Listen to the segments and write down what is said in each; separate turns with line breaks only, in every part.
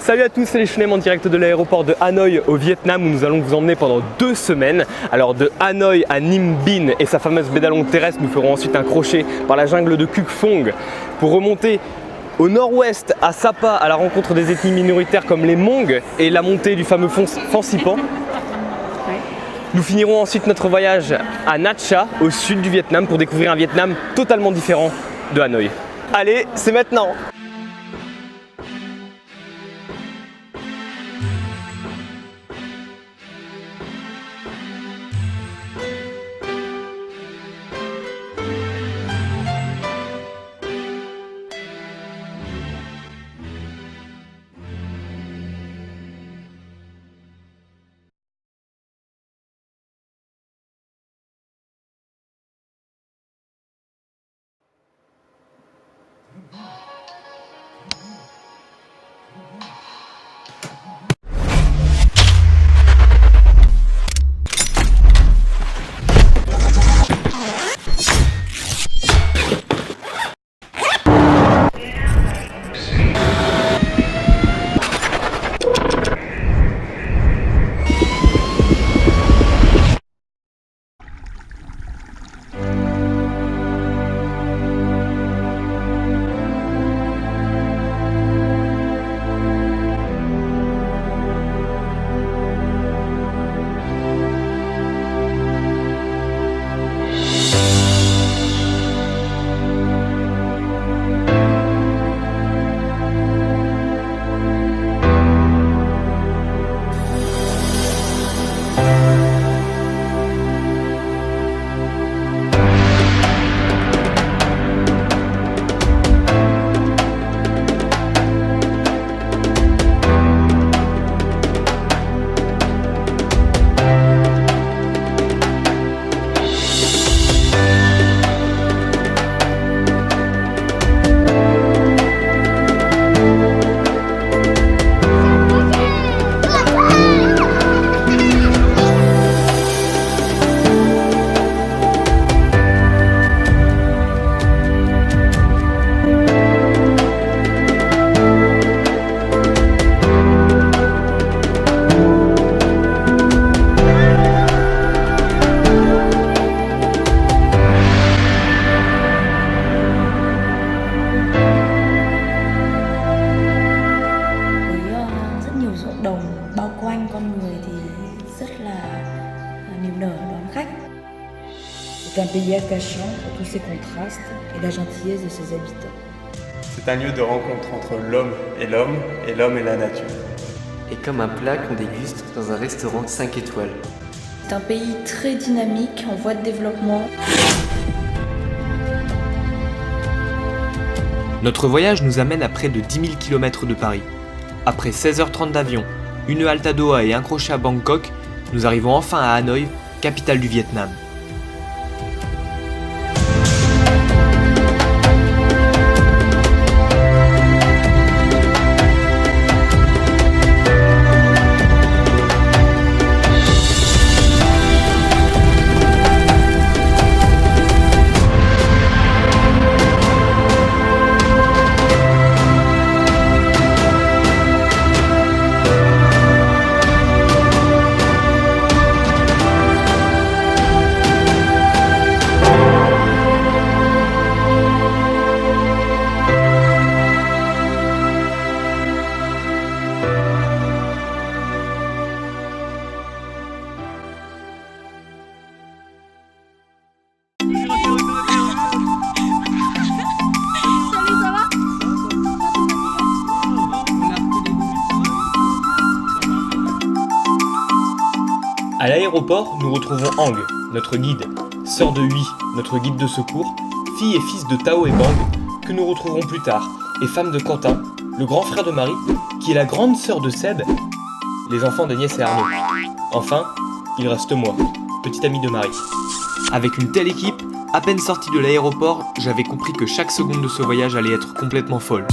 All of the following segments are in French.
Salut à tous, c'est les Chunem en direct de l'aéroport de Hanoï au Vietnam où nous allons vous emmener pendant 2 semaines. Alors de Hanoï à Ninh Binh et sa fameuse baie d'Along terrestre, nous ferons ensuite un crochet par la jungle de Cuc Phuong pour remonter au nord-ouest à Sapa à la rencontre des ethnies minoritaires comme les Hmong et la montée du fameux Phan Xipang. Nous finirons ensuite notre voyage à Nha Trang au sud du Vietnam pour découvrir un Vietnam totalement différent de Hanoï. Allez, c'est maintenant!
C'est un pays attachant pour tous ses contrastes et la gentillesse de ses habitants.
C'est un lieu de rencontre entre l'homme et l'homme et la nature.
Et comme un plat qu'on déguste dans un restaurant 5 étoiles.
C'est un pays très dynamique, en voie de développement.
Notre voyage nous amène à près de 10 000 km de Paris. Après 16h30 d'avion, une halte à Doha et un crochet à Bangkok, nous arrivons enfin à Hanoï, capitale du Vietnam.
À l'aéroport, nous retrouvons Ang, notre guide, sœur de Huy, notre guide de secours, fille et fils de Tao et Bang, que nous retrouverons plus tard, et femme de Quentin, le grand frère de Marie, qui est la grande sœur de Seb, les enfants d'Agnès et Arnaud. Enfin, il reste moi, petit ami de Marie.
Avec une telle équipe, à peine sorti de l'aéroport, j'avais compris que chaque seconde de ce voyage allait être complètement folle.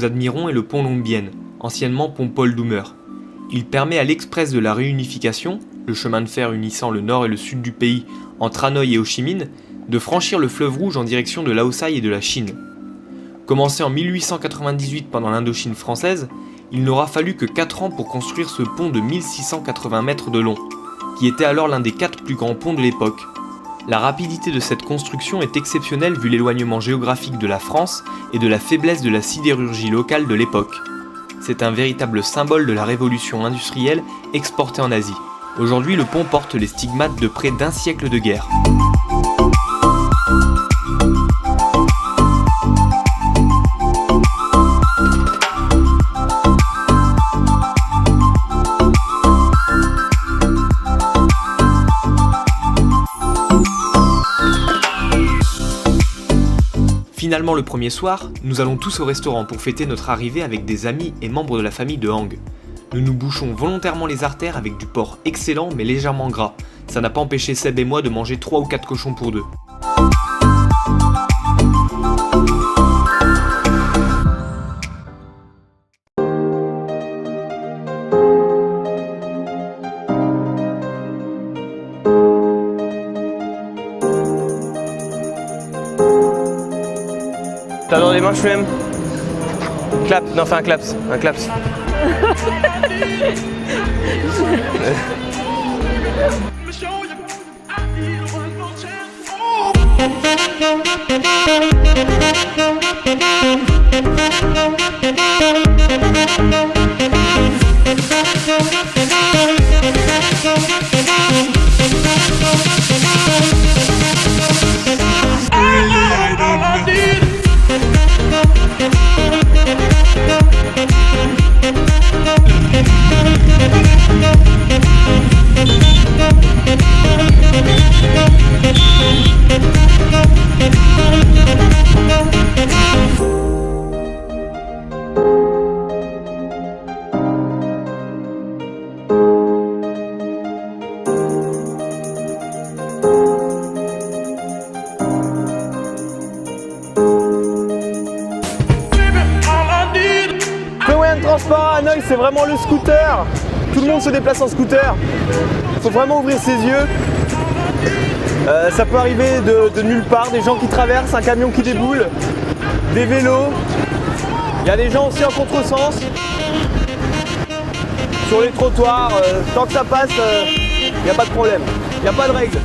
nous admirons est le pont Long Bien, anciennement pont Paul Doumer. Il permet à l'express de la réunification, le chemin de fer unissant le nord et le sud du pays entre Hanoï et Ho Chi Minh, de franchir le fleuve Rouge en direction de Laosai et de la Chine. Commencé en 1898 pendant l'Indochine française, il n'aura fallu que 4 ans pour construire ce pont de 1680 mètres de long, qui était alors l'un des 4 plus grands ponts de l'époque. La rapidité de cette construction est exceptionnelle vu l'éloignement géographique de la France et de la faiblesse de la sidérurgie locale de l'époque. C'est un véritable symbole de la révolution industrielle exportée en Asie. Aujourd'hui, le pont porte les stigmates de près d'un siècle de guerre. Finalement, le premier soir, nous allons tous au restaurant pour fêter notre arrivée avec des amis et membres de la famille de Hang. Nous nous bouchons volontairement les artères avec du porc excellent mais légèrement gras. Ça n'a pas empêché Seb et moi de manger 3 ou 4 cochons pour 2.
T'as dans les mains, je même. Clap, non, fais un claps. Un claps. Transport à Hanoï, c'est vraiment le scooter. Tout le monde se déplace en scooter. Il faut vraiment ouvrir ses yeux. Ça peut arriver de nulle part, des gens qui traversent, un camion qui déboule, des vélos. Il y a des gens aussi en contresens. Sur les trottoirs, tant que ça passe, il n'y a pas de problème. Il n'y a pas de règle.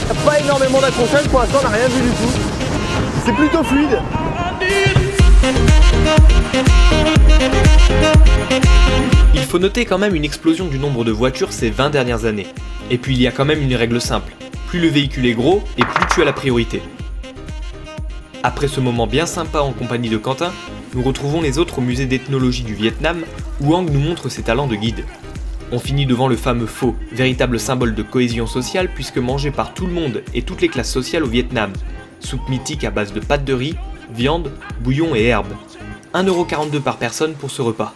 Il n'y a pas énormément d'accrochage, pour l'instant on n'a rien vu du tout. C'est plutôt fluide.
Il faut noter quand même une explosion du nombre de voitures ces 20 dernières années. Et puis il y a quand même une règle simple. Plus le véhicule est gros et plus tu as la priorité. Après ce moment bien sympa en compagnie de Quentin, nous retrouvons les autres au musée d'ethnologie du Vietnam où Hang nous montre ses talents de guide. On finit devant le fameux pho, véritable symbole de cohésion sociale puisque mangé par tout le monde et toutes les classes sociales au Vietnam. Soupe mythique à base de pâte de riz, viande, bouillon et herbes. 1,42€ par personne pour ce repas.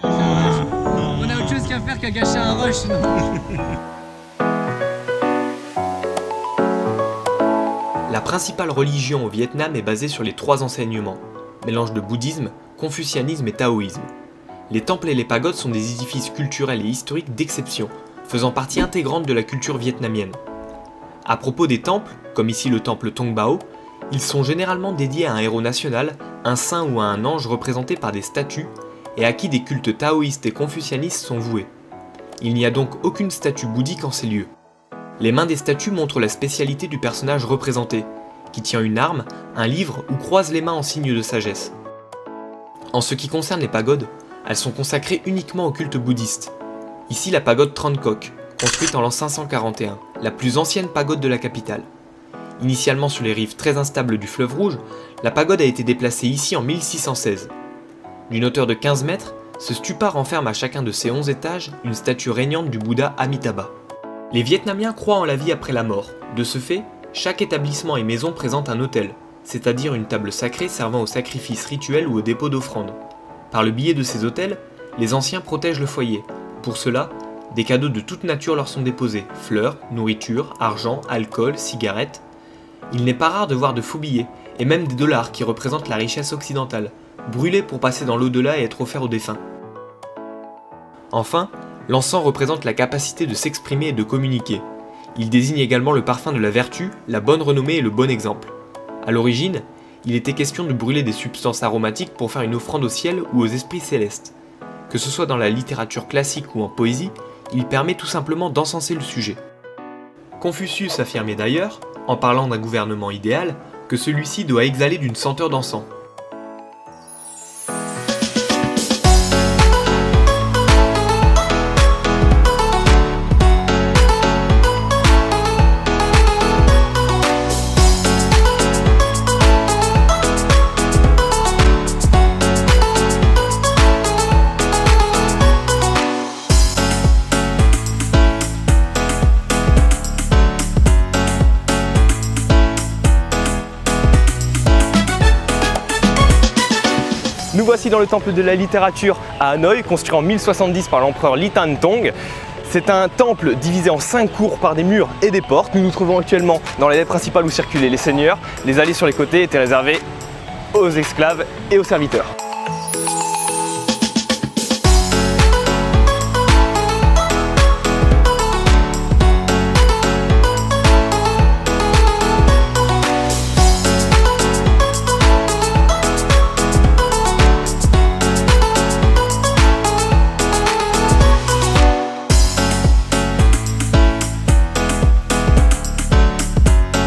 On a autre chose qu'à faire qu'à gâcher un rush, non?
La principale religion au Vietnam est basée sur les 3 enseignements. Mélange de bouddhisme, confucianisme et taoïsme. Les temples et les pagodes sont des édifices culturels et historiques d'exception, faisant partie intégrante de la culture vietnamienne. À propos des temples, comme ici le temple Tong Bao, ils sont généralement dédiés à un héros national, un saint ou à un ange représenté par des statues, et à qui des cultes taoïstes et confucianistes sont voués. Il n'y a donc aucune statue bouddhique en ces lieux. Les mains des statues montrent la spécialité du personnage représenté, qui tient une arme, un livre ou croise les mains en signe de sagesse. En ce qui concerne les pagodes, elles sont consacrées uniquement au culte bouddhiste. Ici la pagode Tran Coc, construite en l'an 541, la plus ancienne pagode de la capitale. Initialement sur les rives très instables du fleuve Rouge, la pagode a été déplacée ici en 1616. D'une hauteur de 15 mètres, ce stupa renferme à chacun de ses 11 étages une statue régnante du Bouddha Amitabha. Les Vietnamiens croient en la vie après la mort. De ce fait, chaque établissement et maison présente un autel, c'est-à-dire une table sacrée servant aux sacrifices rituels ou au dépôt d'offrandes. Par le biais de ces autels, les anciens protègent le foyer. Pour cela, des cadeaux de toute nature leur sont déposés, fleurs, nourriture, argent, alcool, cigarettes. Il n'est pas rare de voir de faux billets, et même des dollars qui représentent la richesse occidentale, brûlés pour passer dans l'au-delà et être offerts aux défunts. Enfin, l'encens représente la capacité de s'exprimer et de communiquer. Il désigne également le parfum de la vertu, la bonne renommée et le bon exemple. À l'origine, il était question de brûler des substances aromatiques pour faire une offrande au ciel ou aux esprits célestes. Que ce soit dans la littérature classique ou en poésie, il permet tout simplement d'encenser le sujet. Confucius affirmait d'ailleurs, en parlant d'un gouvernement idéal, que celui-ci doit exhaler d'une senteur d'encens.
Nous voici dans le temple de la littérature à Hanoï, construit en 1070 par l'empereur Li Tantong. C'est un temple divisé en 5 cours par des murs et des portes. Nous nous trouvons actuellement dans l'allée principale où circulaient les seigneurs. Les allées sur les côtés étaient réservées aux esclaves et aux serviteurs.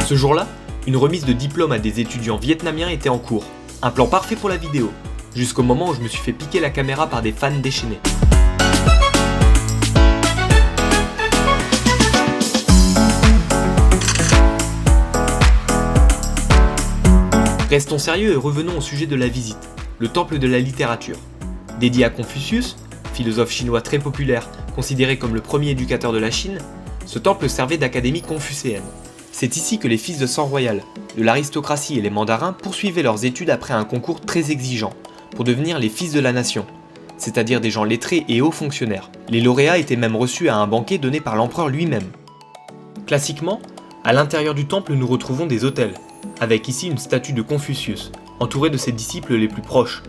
Ce jour-là, une remise de diplôme à des étudiants vietnamiens était en cours. Un plan parfait pour la vidéo, jusqu'au moment où je me suis fait piquer la caméra par des fans déchaînés. Restons sérieux et revenons au sujet de la visite, le temple de la littérature. Dédié à Confucius, philosophe chinois très populaire, considéré comme le premier éducateur de la Chine, ce temple servait d'académie confucéenne. C'est ici que les fils de sang royal, de l'aristocratie et les mandarins poursuivaient leurs études après un concours très exigeant, pour devenir les fils de la nation, c'est-à-dire des gens lettrés et hauts fonctionnaires. Les lauréats étaient même reçus à un banquet donné par l'empereur lui-même. Classiquement, à l'intérieur du temple nous retrouvons des autels, avec ici une statue de Confucius, entourée de ses disciples les plus proches.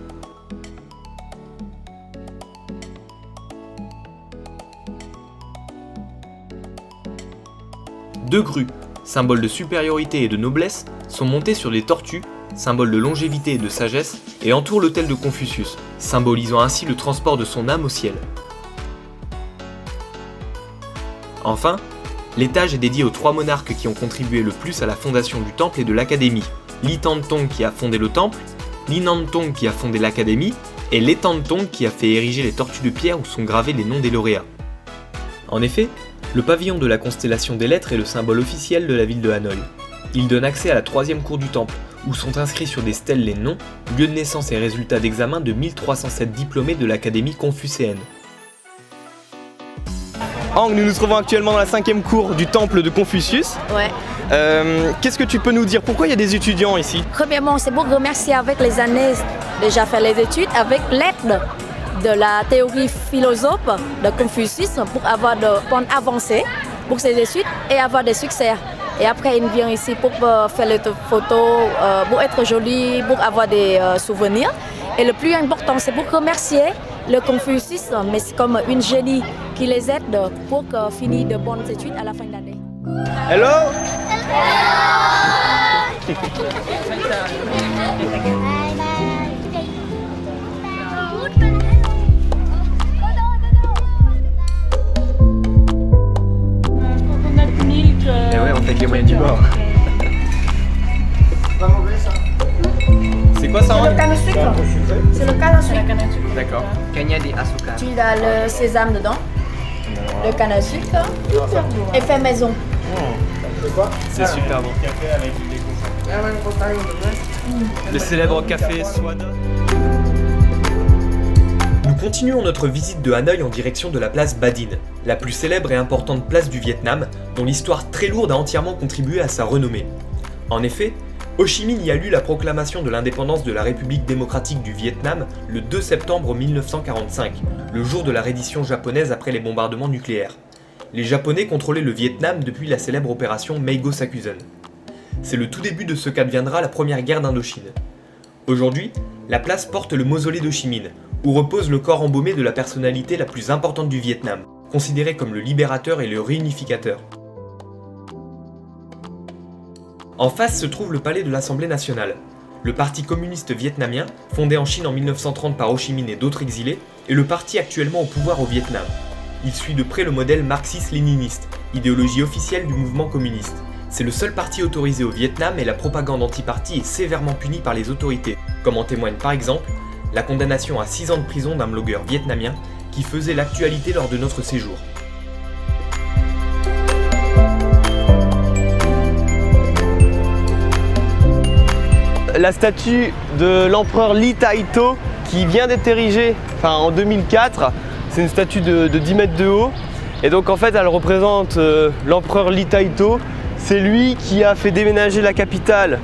Deux grues, symbole de supériorité et de noblesse, sont montées sur des tortues, symbole de longévité et de sagesse, et entourent l'autel de Confucius, symbolisant ainsi le transport de son âme au ciel. Enfin, l'étage est dédié aux 3 monarques qui ont contribué le plus à la fondation du temple et de l'académie. Li Tantong qui a fondé le temple, Li Nantong qui a fondé l'académie, et Lê Tantong qui a fait ériger les tortues de pierre où sont gravés les noms des lauréats. En effet, le pavillon de la constellation des lettres est le symbole officiel de la ville de Hanoï. Il donne accès à la 3e cour du temple, où sont inscrits sur des stèles les noms, lieux de naissance et résultats d'examen de 1307 diplômés de l'académie confucéenne.
Ang, nous nous trouvons actuellement dans la 5e cour du temple de Confucius.
Ouais.
Qu'est-ce que tu peux nous dire? Pourquoi il y a des étudiants ici?
Premièrement, c'est pour remercier avec les années déjà fait les études, avec l'aide de la théorie philosophe de Confucius pour avoir de bonnes avancées pour ses études et avoir des succès. Et après, il vient ici pour faire les photos, pour être joli, pour avoir des souvenirs. Et le plus important, c'est pour remercier le Confucius, mais c'est comme une génie qui les aide pour finir de bonnes études à la fin de l'année.
Hello!
Et ouais, on fait avec les moyens du bord.
C'est quoi ça?
C'est le canne à sucre. C'est le canne à sucre.
D'accord.
Tu as le sésame dedans, le canne à sucre et fait maison.
C'est super bon. Le célèbre café Swada.
Nous continuons notre visite de Hanoï en direction de la place Ba Dinh, la plus célèbre et importante place du Vietnam, dont l'histoire très lourde a entièrement contribué à sa renommée. En effet, Ho Chi Minh y a lu la proclamation de l'indépendance de la République démocratique du Vietnam le 2 septembre 1945, le jour de la reddition japonaise après les bombardements nucléaires. Les Japonais contrôlaient le Vietnam depuis la célèbre opération Meigo Sakusen. C'est le tout début de ce qu'adviendra la première guerre d'Indochine. Aujourd'hui, la place porte le mausolée d'Ho Chi Minh, où repose le corps embaumé de la personnalité la plus importante du Vietnam, considéré comme le libérateur et le réunificateur. En face se trouve le palais de l'Assemblée nationale. Le Parti communiste vietnamien, fondé en Chine en 1930 par Ho Chi Minh et d'autres exilés, est le parti actuellement au pouvoir au Vietnam. Il suit de près le modèle marxiste-léniniste, idéologie officielle du mouvement communiste. C'est le seul parti autorisé au Vietnam et la propagande anti-parti est sévèrement punie par les autorités, comme en témoigne par exemple la condamnation à 6 ans de prison d'un blogueur vietnamien qui faisait l'actualité lors de notre séjour.
La statue de l'empereur Ly Taito qui vient d'être érigée en 2004, c'est une statue de 10 mètres de haut et donc en fait elle représente l'empereur Ly Taito. C'est lui qui a fait déménager la capitale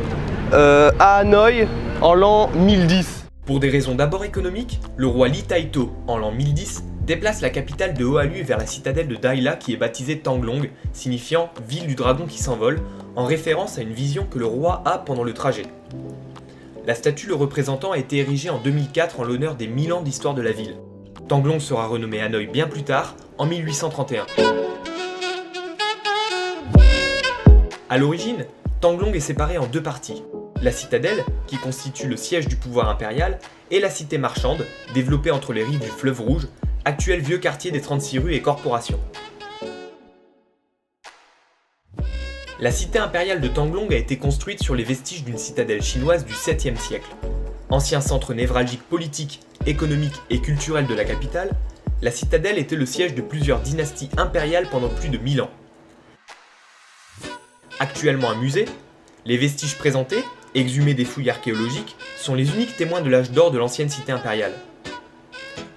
à Hanoï en l'an 1010.
Pour des raisons d'abord économiques, le roi Ly Taito, en l'an 1010, déplace la capitale de Hoa-Lu vers la citadelle de Dai La qui est baptisée Tanglong, signifiant « ville du dragon qui s'envole », en référence à une vision que le roi a pendant le trajet. La statue le représentant a été érigée en 2004 en l'honneur des 1000 ans d'histoire de la ville. Tanglong sera renommée Hanoï bien plus tard, en 1831. A l'origine, Tanglong est séparée en deux parties. La citadelle, qui constitue le siège du pouvoir impérial, et la cité marchande, développée entre les rives du fleuve Rouge, actuel vieux quartier des 36 rues et corporations. La cité impériale de Tanglong a été construite sur les vestiges d'une citadelle chinoise du 7e siècle. Ancien centre névralgique politique, économique et culturel de la capitale, la citadelle était le siège de plusieurs dynasties impériales pendant plus de 1000 ans. Actuellement un musée, les vestiges présentés, exhumés des fouilles archéologiques, sont les uniques témoins de l'âge d'or de l'ancienne cité impériale.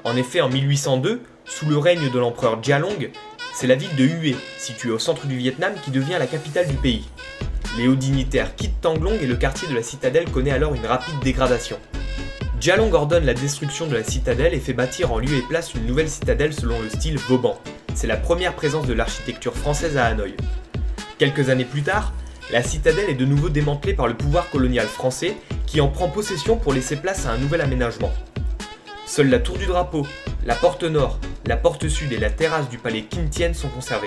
En effet, en 1802, sous le règne de l'empereur Jialong, c'est la ville de Hue, située au centre du Vietnam, qui devient la capitale du pays. Les hauts dignitaires quittent Tanglong et le quartier de la citadelle connaît alors une rapide dégradation. Jialong ordonne la destruction de la citadelle et fait bâtir en lieu et place une nouvelle citadelle selon le style Vauban. C'est la première présence de l'architecture française à Hanoï. Quelques années plus tard, la citadelle est de nouveau démantelée par le pouvoir colonial français qui en prend possession pour laisser place à un nouvel aménagement. Seule la tour du drapeau, la porte nord, la porte sud et la terrasse du palais Kim Tien sont conservées.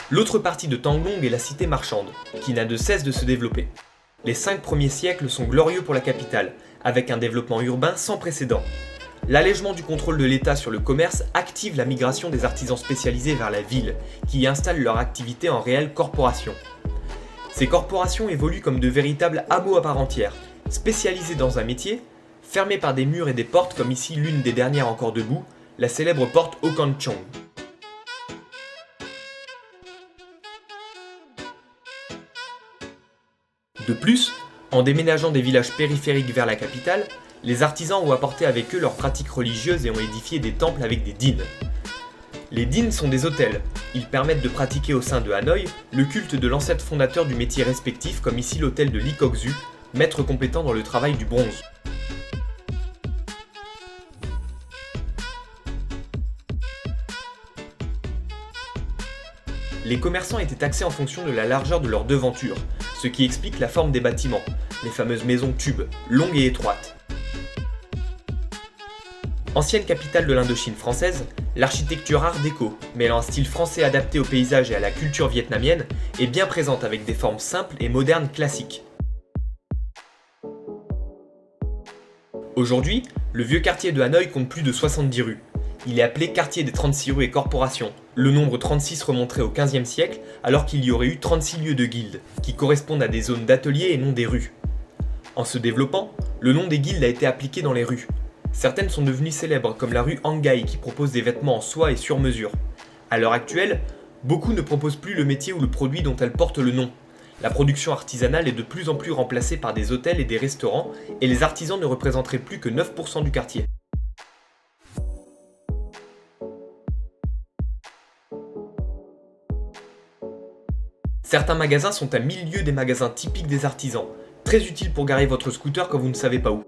L'autre partie de Tanglong est la cité marchande, qui n'a de cesse de se développer. Les 5 premiers siècles sont glorieux pour la capitale, avec un développement urbain sans précédent. L'allègement du contrôle de l'État sur le commerce active la migration des artisans spécialisés vers la ville, qui y installent leur activité en réelles corporations. Ces corporations évoluent comme de véritables hameaux à part entière, spécialisés dans un métier, fermés par des murs et des portes comme ici l'une des dernières encore debout, la célèbre porte Okanchong. De plus, en déménageant des villages périphériques vers la capitale, les artisans ont apporté avec eux leurs pratiques religieuses et ont édifié des temples avec des dînes. Les dînes sont des autels. Ils permettent de pratiquer au sein de Hanoï le culte de l'ancêtre fondateur du métier respectif, comme ici l'hôtel de Ly Kok Zu, maître compétent dans le travail du bronze. Les commerçants étaient taxés en fonction de la largeur de leurs devantures, ce qui explique la forme des bâtiments, les fameuses maisons tubes, longues et étroites. Ancienne capitale de l'Indochine française, l'architecture art déco, mêlant un style français adapté au paysage et à la culture vietnamienne, est bien présente avec des formes simples et modernes classiques. Aujourd'hui, le vieux quartier de Hanoï compte plus de 70 rues. Il est appelé quartier des 36 rues et corporations. Le nombre 36 remonterait au XVe siècle, alors qu'il y aurait eu 36 lieux de guildes, qui correspondent à des zones d'ateliers et non des rues. En se développant, le nom des guildes a été appliqué dans les rues. Certaines sont devenues célèbres, comme la rue Angai qui propose des vêtements en soie et sur mesure. À l'heure actuelle, beaucoup ne proposent plus le métier ou le produit dont elles portent le nom. La production artisanale est de plus en plus remplacée par des hôtels et des restaurants, et les artisans ne représenteraient plus que 9% du quartier. Certains magasins sont à 1000 lieues des magasins typiques des artisans, très utiles pour garer votre scooter quand vous ne savez pas où.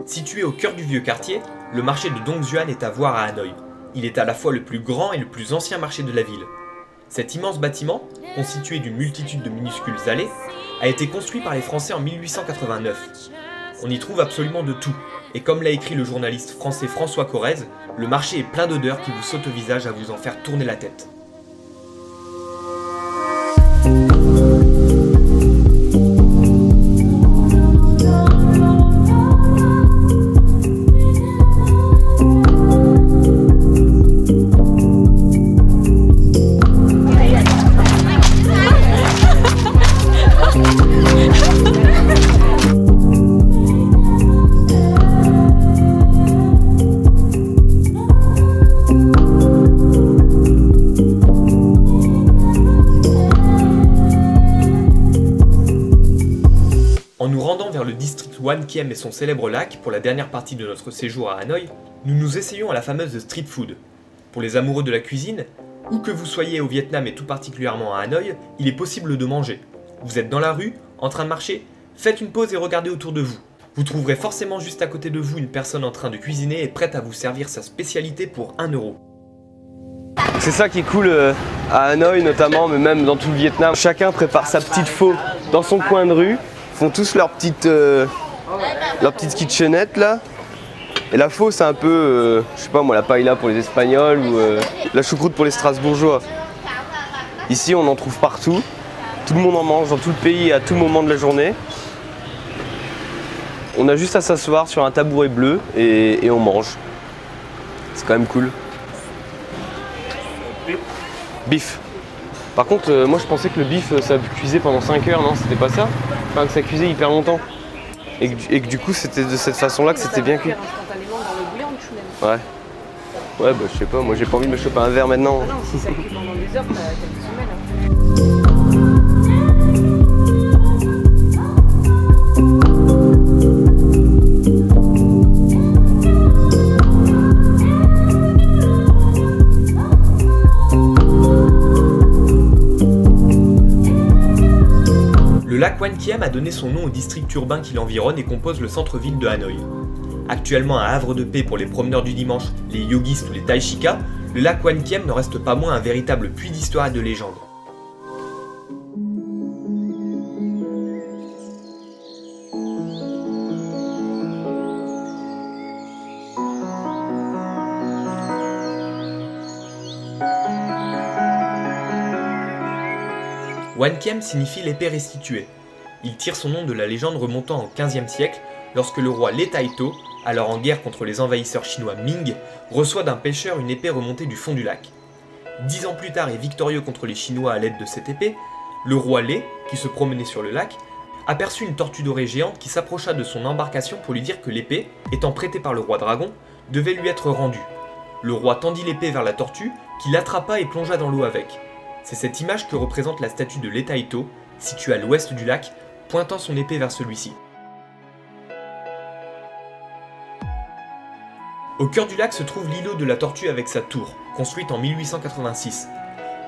Situé au cœur du vieux quartier, le marché de Dongzuan est à voir à Hanoï. Il est à la fois le plus grand et le plus ancien marché de la ville. Cet immense bâtiment, constitué d'une multitude de minuscules allées, a été construit par les Français en 1889. On y trouve absolument de tout, et comme l'a écrit le journaliste français François Corrèze, le marché est plein d'odeurs qui vous sautent au visage à vous en faire tourner la tête. En nous rendant vers le district Wan Kiem et son célèbre lac pour la dernière partie de notre séjour à Hanoï, nous nous essayons à la fameuse street food. Pour les amoureux de la cuisine, où que vous soyez au Vietnam et tout particulièrement à Hanoï, il est possible de manger. Vous êtes dans la rue, en train de marcher, faites une pause et regardez autour de vous. Vous trouverez forcément juste à côté de vous une personne en train de cuisiner et prête à vous servir sa spécialité pour 1 €.
C'est ça qui est cool à Hanoï notamment, mais même dans tout le Vietnam. Chacun prépare sa petite pho dans son coin de rue. Font tous leur petite kitchenette là. Et la pho c'est un peu, je sais pas moi, la paella pour les Espagnols ou la choucroute pour les Strasbourgeois. Ici on en trouve partout. Tout le monde en mange dans tout le pays à tout moment de la journée. On a juste à s'asseoir sur un tabouret bleu et on mange. C'est quand même cool. Bif. Par contre, moi je pensais que le bif ça cuisait pendant 5 heures, non? C'était pas ça? Enfin, que ça cuisait hyper longtemps. Et que du coup, c'était de cette façon-là que c'était bien cuit. Ouais. Ouais, bah je sais pas, moi j'ai pas envie de me choper un verre maintenant.
Ah non, si ça cuit pendant des heures, t'as quelques semaines.
Le lac Wan Kiem a donné son nom au district urbain qui l'environne et compose le centre-ville de Hanoï. Actuellement un havre de paix pour les promeneurs du dimanche, les yogistes ou les taïchikas, le lac Wan Kiem ne reste pas moins un véritable puits d'histoire et de légende. Wan Kiem signifie l'épée restituée. Il tire son nom de la légende remontant au XVe siècle, lorsque le roi Lê Taito, alors en guerre contre les envahisseurs chinois Ming, reçoit d'un pêcheur une épée remontée du fond du lac. 10 ans plus tard et victorieux contre les Chinois à l'aide de cette épée, le roi Lê, qui se promenait sur le lac, aperçut une tortue dorée géante qui s'approcha de son embarcation pour lui dire que l'épée, étant prêtée par le roi dragon, devait lui être rendue. Le roi tendit l'épée vers la tortue, qui l'attrapa et plongea dans l'eau avec. C'est cette image que représente la statue de Lê Taito, située à l'ouest du lac, pointant son épée vers celui-ci. Au cœur du lac se trouve l'îlot de la Tortue avec sa tour, construite en 1886.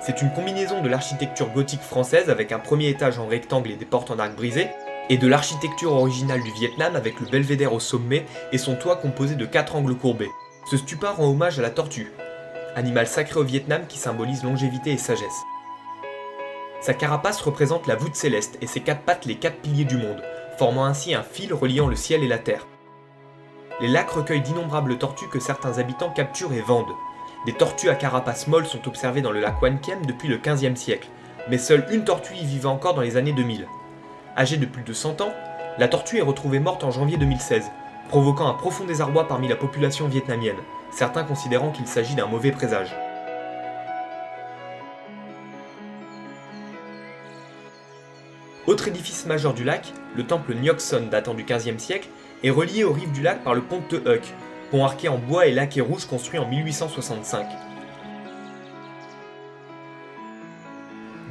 C'est une combinaison de l'architecture gothique française avec un premier étage en rectangle et des portes en arc brisé, et de l'architecture originale du Vietnam avec le belvédère au sommet et son toit composé de 4 angles courbés. Ce stupa rend hommage à la tortue, animal sacré au Vietnam qui symbolise longévité et sagesse. Sa carapace représente la voûte céleste et ses 4 pattes les 4 piliers du monde, formant ainsi un fil reliant le ciel et la terre. les lacs recueillent d'innombrables tortues que certains habitants capturent et vendent. Des tortues à carapace molle sont observées dans le lac Wankiem depuis le XVe siècle, mais seule une tortue y vivait encore dans les années 2000. Âgée de plus de 100 ans, la tortue est retrouvée morte en janvier 2016, provoquant un profond désarroi parmi la population vietnamienne, certains considérant qu'il s'agit d'un mauvais présage. Autre édifice majeur du lac, le temple Nyok Son datant du XVe siècle, est relié aux rives du lac par le pont Te Huc, pont arqué en bois et laqué rouge construit en 1865.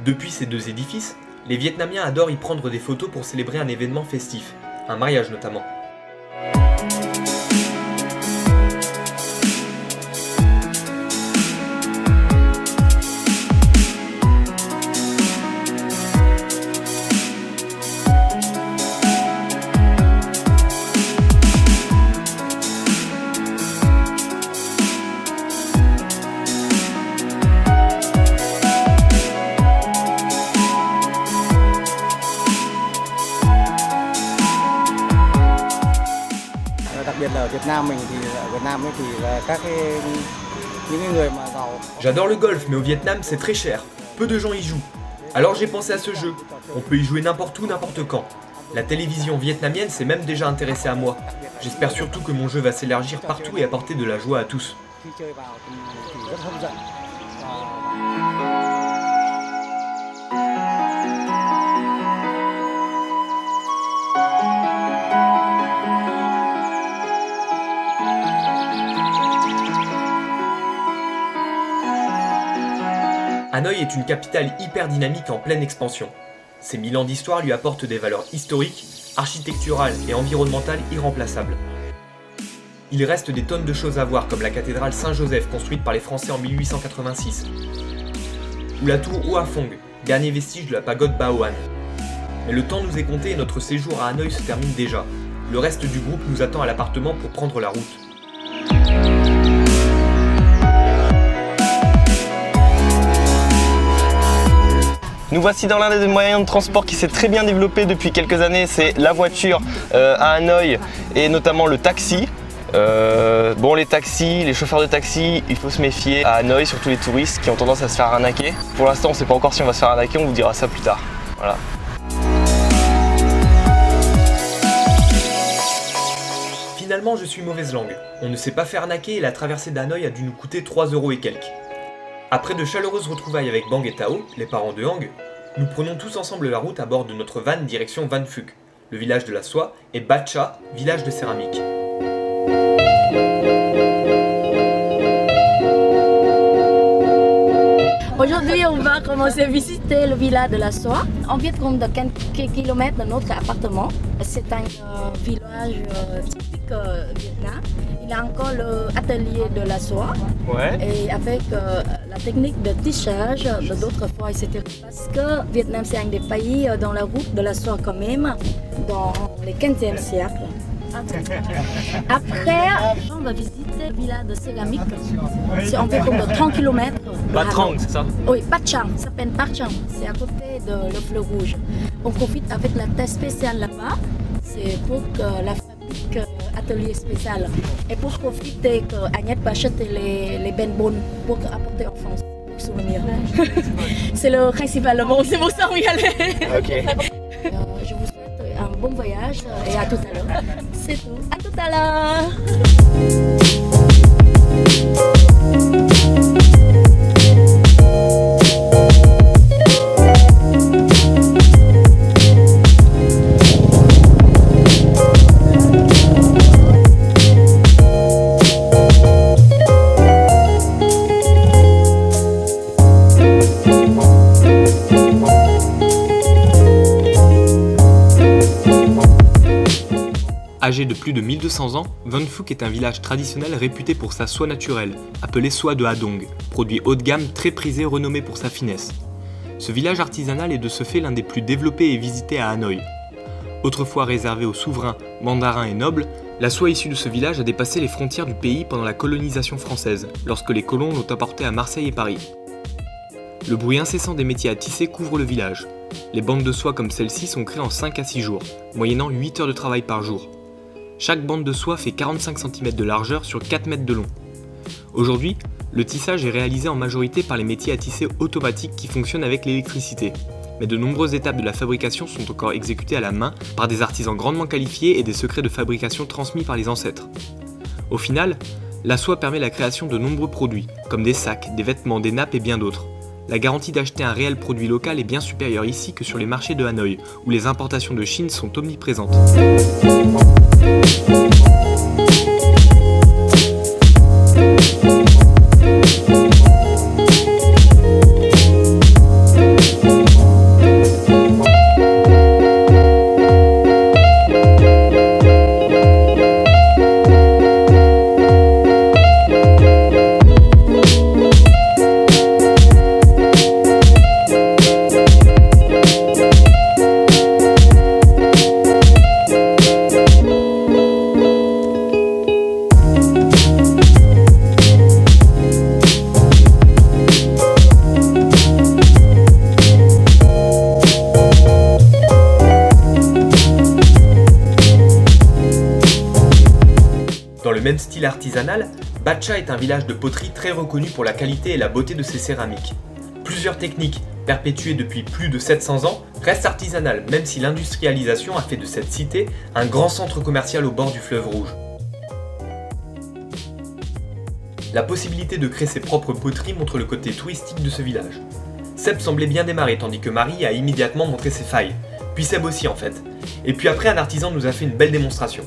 Depuis ces deux édifices, les Vietnamiens adorent y prendre des photos pour célébrer un événement festif, un mariage notamment. J'adore le golf, mais au Vietnam c'est très cher, peu de gens y jouent. Alors j'ai pensé à ce jeu, on peut y jouer n'importe où, n'importe quand. La télévision vietnamienne s'est même déjà intéressée à moi. J'espère surtout que mon jeu va s'élargir partout et apporter de la joie à tous. Hanoï est une capitale hyper dynamique en pleine expansion. Ses 1000 ans d'histoire lui apportent des valeurs historiques, architecturales et environnementales irremplaçables. Il reste des tonnes de choses à voir comme la cathédrale Saint-Joseph construite par les Français en 1886, ou la tour Hoa Phong, dernier vestige de la pagode Ba Hoan. Mais le temps nous est compté et notre séjour à Hanoï se termine déjà. Le reste du groupe nous attend à l'appartement pour prendre la route.
Nous voici dans l'un des moyens de transport qui s'est très bien développé depuis quelques années, c'est la voiture à Hanoï et notamment le taxi. Les taxis, les chauffeurs de taxi, il faut se méfier à Hanoï, surtout les touristes qui ont tendance à se faire arnaquer. Pour l'instant, on ne sait pas encore si on va se faire arnaquer, on vous dira ça plus tard. Voilà.
Finalement, je suis mauvaise langue. On ne s'est pas fait arnaquer et la traversée d'Hanoï a dû nous coûter 3 € et quelques. Après de chaleureuses retrouvailles avec Bang et Tao, les parents de Hang, nous prenons tous ensemble la route à bord de notre van direction Van Phuc, le village de la soie, et Bat Cha, village de céramique.
Aujourd'hui, on va commencer à visiter le village de la soie, environ de quelques kilomètres de notre appartement. C'est un village typique Vietnam. Il y a encore l'atelier de la soie, et avec la technique de tissage d'autres fois, etc. Parce que Vietnam, c'est un des pays dans la route de la soie quand même, dans le 15e siècle. Après, on va visiter le village de céramique. C'est environ de 30 km.
Bat Trang, c'est ça?
Oui, Bat Chang, ça s'appelle Bat Chang. C'est à côté de le fleuve rouge. On profite avec la thèse spéciale là-bas. C'est pour que la fabrique atelier spécial. Et pour profiter que Agnès va acheter les bonbons pour apporter en France, pour souvenir. C'est le principal, c'est pour ça qu'on y allait.
Ok.
Je vous souhaite un bon voyage et à tout à l'heure. C'est tout. À tout à l'heure.
Âgé de plus de 1200 ans, Van Phuc est un village traditionnel réputé pour sa soie naturelle, appelée soie de Hadong, produit haut de gamme très prisé renommé pour sa finesse. Ce village artisanal est de ce fait l'un des plus développés et visités à Hanoï. Autrefois réservé aux souverains, mandarins et nobles, la soie issue de ce village a dépassé les frontières du pays pendant la colonisation française, lorsque les colons l'ont apportée à Marseille et Paris. Le bruit incessant des métiers à tisser couvre le village. Les bandes de soie comme celle-ci sont créées en 5 à 6 jours, moyennant 8 heures de travail par jour. Chaque bande de soie fait 45 cm de largeur sur 4 mètres de long. Aujourd'hui, le tissage est réalisé en majorité par les métiers à tisser automatiques qui fonctionnent avec l'électricité. Mais de nombreuses étapes de la fabrication sont encore exécutées à la main par des artisans grandement qualifiés et des secrets de fabrication transmis par les ancêtres. Au final, la soie permet la création de nombreux produits, comme des sacs, des vêtements, des nappes et bien d'autres. La garantie d'acheter un réel produit local est bien supérieure ici que sur les marchés de Hanoï, où les importations de Chine sont omniprésentes. Dans le même style artisanal, Batcha est un village de poterie très reconnu pour la qualité et la beauté de ses céramiques. Plusieurs techniques, perpétuées depuis plus de 700 ans, restent artisanales, même si l'industrialisation a fait de cette cité un grand centre commercial au bord du fleuve Rouge. La possibilité de créer ses propres poteries montre le côté touristique de ce village. Seb semblait bien démarrer tandis que Marie a immédiatement montré ses failles. Puis Seb aussi en fait. Et puis après un artisan nous a fait une belle démonstration.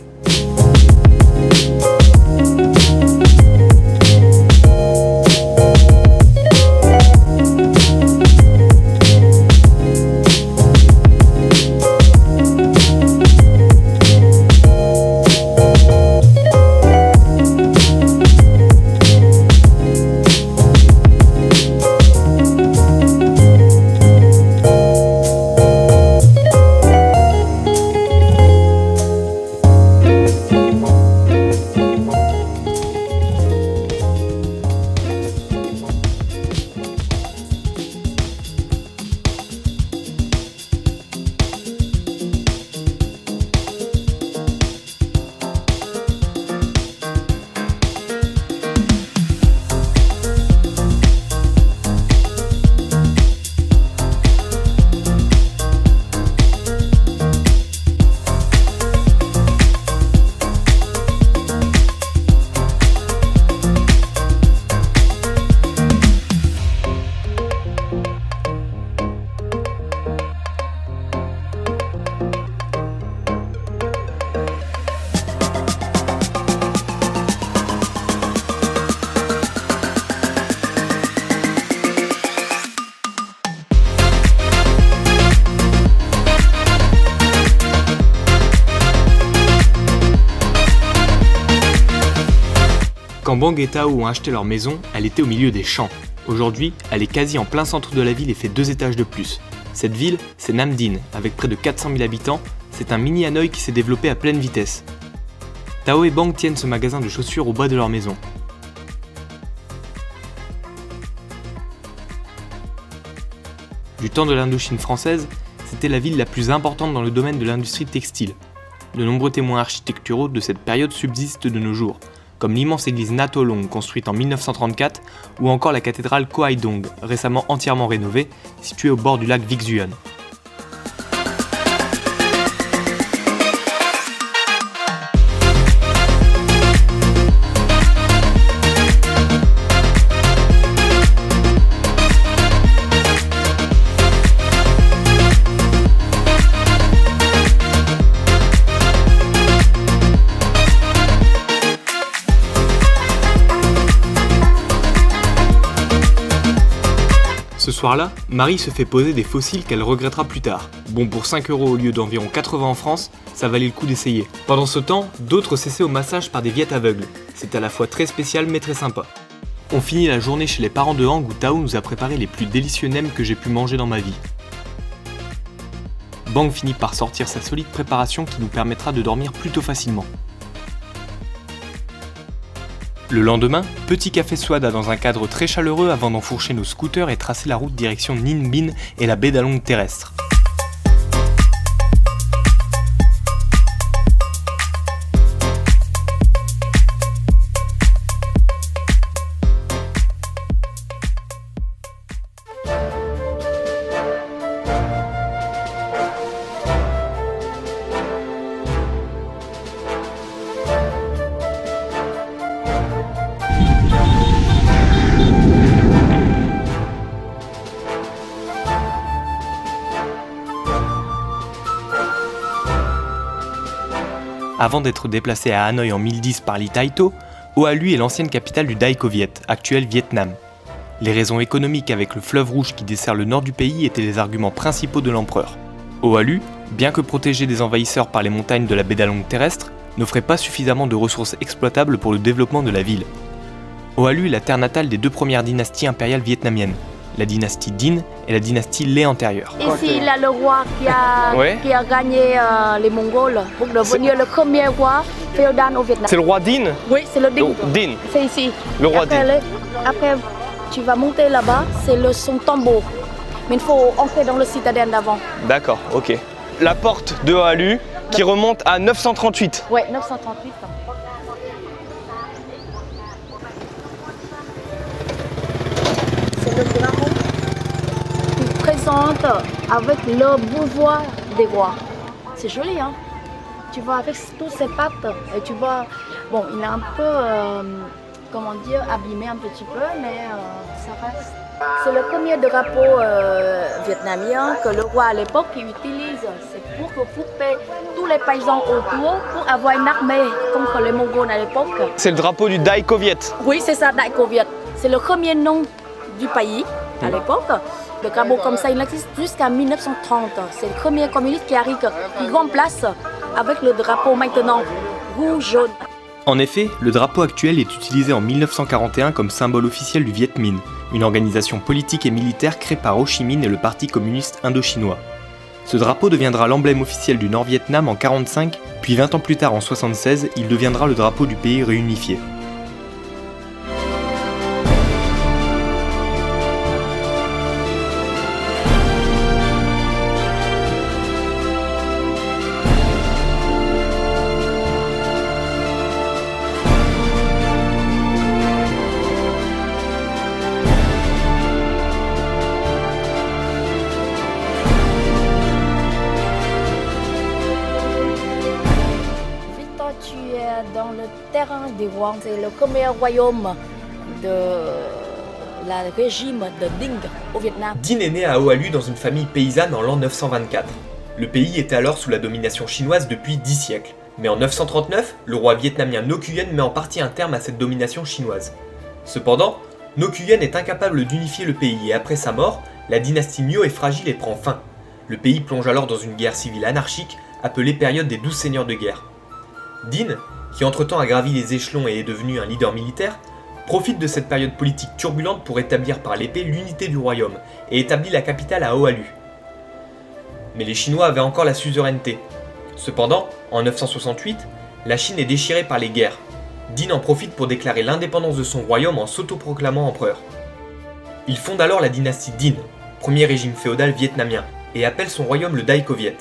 Quand Bang et Tao ont acheté leur maison, elle était au milieu des champs. Aujourd'hui, elle est quasi en plein centre de la ville et fait 2 étages de plus. Cette ville, c'est Nam Dinh, avec près de 400 000 habitants, c'est un mini Hanoï qui s'est développé à pleine vitesse. Tao et Bang tiennent ce magasin de chaussures au bas de leur maison. Du temps de l'Indochine française, c'était la ville la plus importante dans le domaine de l'industrie textile. De nombreux témoins architecturaux de cette période subsistent de nos jours, comme l'immense église Natolong construite en 1934 ou encore la cathédrale Khoai-Dong, récemment entièrement rénovée, située au bord du lac Vixuen. Ce soir-là, Marie se fait poser des fossiles qu'elle regrettera plus tard. Bon, pour 5 € au lieu d'environ 80 en France, ça valait le coup d'essayer. Pendant ce temps, d'autres cessaient au massage par des viettes aveugles. C'est à la fois très spécial mais très sympa. On finit la journée chez les parents de Hang où Tao nous a préparé les plus délicieux nems que j'ai pu manger dans ma vie. Bang finit par sortir sa solide préparation qui nous permettra de dormir plutôt facilement. Le lendemain, petit café Swada dans un cadre très chaleureux avant d'enfourcher nos scooters et tracer la route direction Ninh Binh et la baie d'Along terrestre. Avant d'être déplacé à Hanoï en 1010 par Ly Taito, Oahu est l'ancienne capitale du Daiko-Viet, actuel Vietnam. Les raisons économiques avec le fleuve Rouge qui dessert le nord du pays étaient les arguments principaux de l'empereur. Oahu, bien que protégé des envahisseurs par les montagnes de la baie d'Along terrestre, n'offrait pas suffisamment de ressources exploitables pour le développement de la ville. Oahu est la terre natale des deux premières dynasties impériales vietnamiennes, la dynastie Dinh et la dynastie Lê antérieure.
Ici, il y a le roi
Ouais.
qui a gagné les Mongols pour devenir le premier roi féodal au Vietnam.
C'est le roi Dinh?
Oui, c'est le Dinh.
Dinh,
C'est ici.
le roi
Après,
Dinh.
après, tu vas monter là-bas, c'est son tombeau. Mais il faut entrer dans le citadelle d'avant.
D'accord, ok. La porte de Oahu qui remonte à 938.
Oui, 938. C'est le drapeau qui présente avec le pouvoir des rois. C'est joli, hein? Tu vois, avec toutes ces pattes, et tu vois, bon, il est un peu, comment dire, abîmé un petit peu, mais ça reste. C'est le premier drapeau vietnamien que le roi à l'époque utilise. C'est pour couper tous les paysans autour pour avoir une armée contre les Mongols à l'époque.
C'est le drapeau du Daiko-Viet.
Oui, c'est ça, Daiko-Viet. C'est le premier nom du pays à l'époque. Le drapeau comme ça, il existe jusqu'à 1930. C'est le premier communiste qui arrive, qui remplace avec le drapeau maintenant rouge-jaune.
En effet, le drapeau actuel est utilisé en 1941 comme symbole officiel du Viet Minh, une organisation politique et militaire créée par Ho Chi Minh et le Parti communiste indo-chinois. Ce drapeau deviendra l'emblème officiel du Nord-Vietnam en 1945, puis 20 ans plus tard en 1976, il deviendra le drapeau du pays réunifié.
Tu es dans le terrain des rois. C'est le premier royaume de la régime de Dinh au Vietnam.
Dinh est né à Oahu dans une famille paysanne en l'an 924. Le pays était alors sous la domination chinoise depuis 10 siècles. Mais en 939, le roi vietnamien Ngo Nguyen met en partie un terme à cette domination chinoise. Cependant, Ngo Nguyen est incapable d'unifier le pays et après sa mort, la dynastie Miao est fragile et prend fin. Le pays plonge alors dans une guerre civile anarchique appelée période des 12 seigneurs de guerre. Dinh, qui entre-temps a gravi les échelons et est devenu un leader militaire, profite de cette période politique turbulente pour établir par l'épée l'unité du royaume et établit la capitale à Oahu. Mais les Chinois avaient encore la suzeraineté. Cependant, en 968, la Chine est déchirée par les guerres. Dinh en profite pour déclarer l'indépendance de son royaume en s'autoproclamant empereur. Il fonde alors la dynastie Dinh, premier régime féodal vietnamien, et appelle son royaume le Daiko-Viet.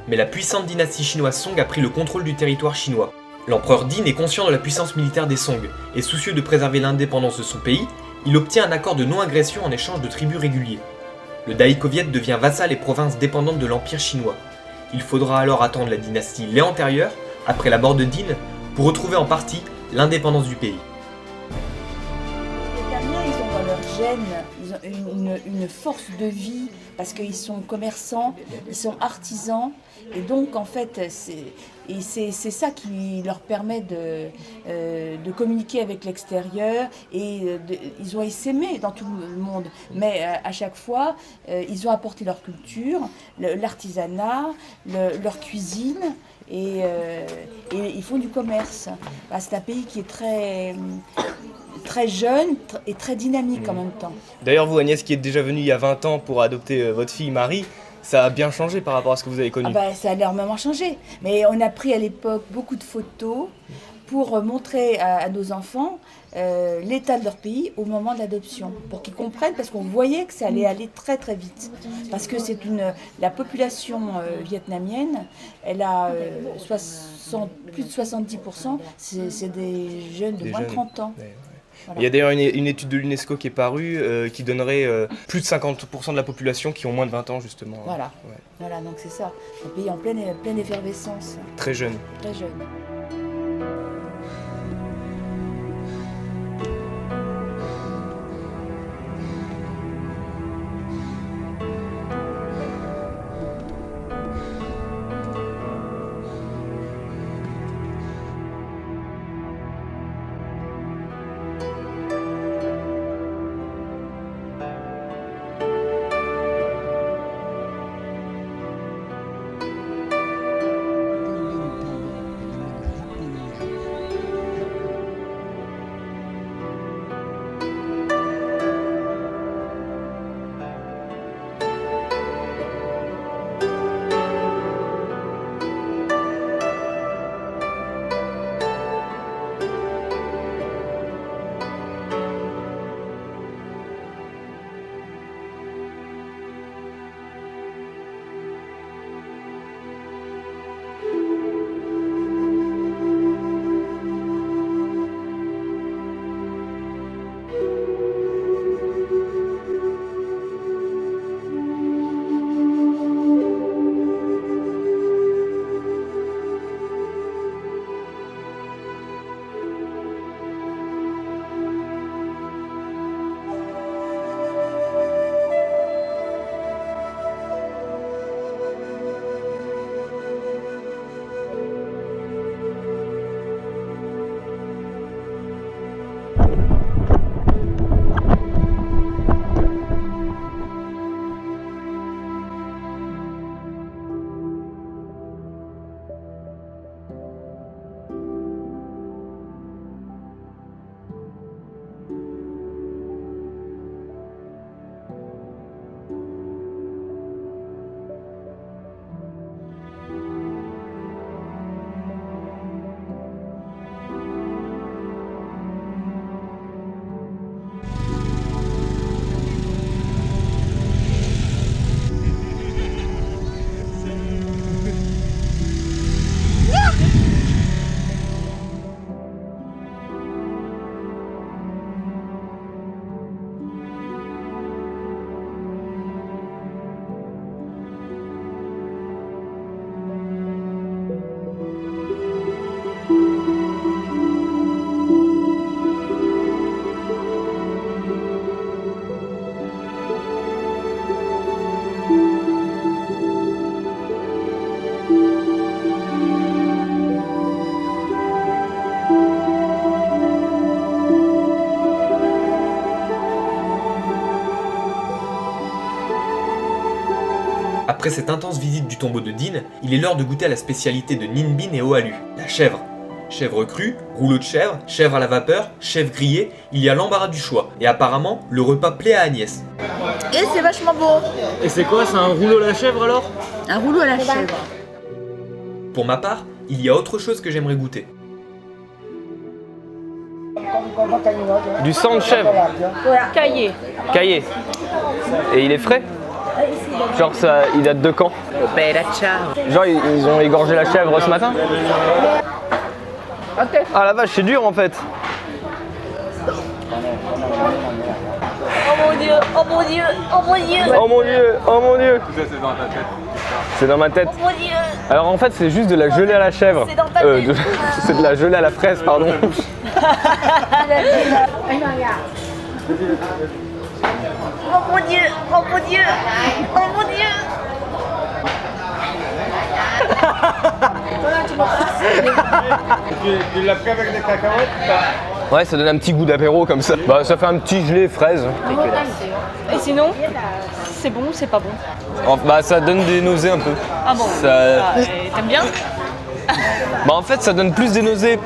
Mais la puissante dynastie chinoise Song a pris le contrôle du territoire chinois. L'empereur Dinh est conscient de la puissance militaire des Song, et soucieux de préserver l'indépendance de son pays, il obtient un accord de non-agression en échange de tribus réguliers. Le Daiko-Viet devient vassal et province dépendante de l'empire chinois. Il faudra alors attendre la dynastie Lê antérieure, après la mort de Dinh, pour retrouver en partie l'indépendance du pays.
Les Vietnamiens, ils ont dans leur gène, ils ont une force de vie parce qu'ils sont commerçants, ils sont artisans et donc en fait c'est ça qui leur permet de communiquer avec l'extérieur et ils ont s'aimer dans tout le monde, mais à chaque fois ils ont apporté leur culture, l'artisanat, leur cuisine. Et ils font du commerce. C'est un pays qui est très jeune et très dynamique en même temps.
D'ailleurs, vous, Agnès, qui êtes déjà venue il y a 20 ans pour adopter votre fille Marie, ça a bien changé par rapport à ce que vous avez connu.
Ça a énormément changé. Mais on a pris à l'époque beaucoup de photos pour montrer à nos enfants l'état de leur pays au moment de l'adoption, pour qu'ils comprennent, parce qu'on voyait que ça allait aller très très vite. Parce que la population vietnamienne, elle a plus de 70%, c'est des jeunes de moins de 30 ans.
Ouais.
Voilà.
Il y a d'ailleurs une étude de l'UNESCO qui est parue qui donnerait plus de 50% de la population qui ont moins de 20 ans justement.
Voilà,
Ouais.
voilà, donc c'est ça. Un pays en pleine effervescence.
Très jeune.
Très jeune.
Après cette intense visite du tombeau de Din, il est l'heure de goûter à la spécialité de Ninh Binh et Oalu, la chèvre. Chèvre crue, rouleau de chèvre, chèvre à la vapeur, chèvre grillée, il y a l'embarras du choix. Et apparemment, le repas plaît à Agnès.
Et c'est vachement bon.
Et c'est quoi, c'est un rouleau à la chèvre alors?
Un rouleau à la chèvre.
Pour ma part, il y a autre chose que j'aimerais goûter.
Du sang de chèvre.
Caillé.
Caillé. Et il est frais? Genre ça, il date de quand? Genre ils ont égorgé la chèvre ce matin? Ah la vache, c'est dur en fait.
Oh mon dieu, oh mon dieu, oh mon dieu.
Oh mon dieu, oh mon dieu. C'est dans ta tête. C'est dans ma tête.
Oh mon dieu.
Alors en fait c'est juste de la gelée à la chèvre.
C'est dans ta tête.
C'est de la gelée à la fraise, pardon.
Oh mon dieu, oh mon dieu, oh mon dieu.
Tu l'as pris avec des cacahuètes?
Ouais, ça donne un petit goût d'apéro comme ça. Bah ça fait un petit gelé fraise.
Et sinon, c'est bon ou c'est pas bon?
Bah ça donne des nausées un peu.
Ah bon?
Ça...
T'aimes bien?
Bah en fait ça donne plus des nausées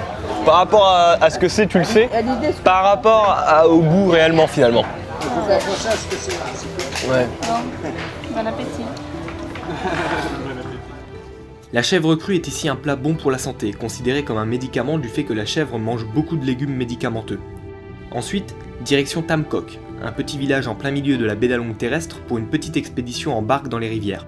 par rapport à ce que c'est, tu le sais, par rapport au goût réellement finalement. Ouais.
Bon appétit.
La chèvre crue est ici un plat bon pour la santé, considéré comme un médicament du fait que la chèvre mange beaucoup de légumes médicamenteux. Ensuite, direction Tam Kok, un petit village en plein milieu de la baie d'Along terrestre pour une petite expédition en barque dans les rivières.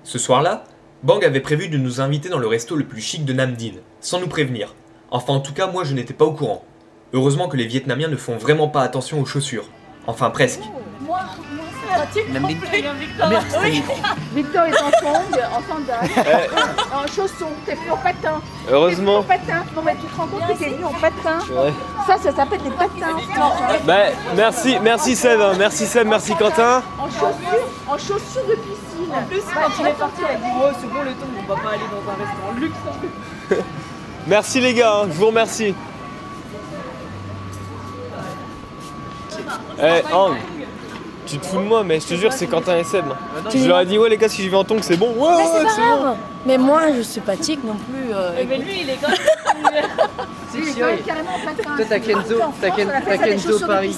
Ce soir-là, Bang avait prévu de nous inviter dans le resto le plus chic de Nam Dinh, sans nous prévenir. Enfin en tout cas moi je n'étais pas au courant. Heureusement que les Vietnamiens ne font vraiment pas attention aux chaussures. Enfin presque.
Victor est en tongs, en sandales, en chaussons, t'es plus en patin.
Heureusement.
T'es plus en patin. Non mais tu te rends compte que t'es venu en patin.
Ouais.
Ça s'appelle des patins.
Bah merci Seb, merci Quentin.
En chaussures de piscine.
En plus, quand il est parti, elle a dit oh, c'est bon le temps, on va pas aller dans un restaurant de luxe.
Merci les gars, je vous remercie. Hang, tu te fous de moi, mais je te jure, c'est Quentin et Seb. Je leur ai dit, ouais les gars, si je vais en tongs, c'est bon. Ouais,
C'est pas grave. Mais moi, je suis pas tic non plus.
Mais lui, il est quand même.
Il est quand même carrément en patin.
Toi, t'as Kenzo, t'as Kenzo Paris.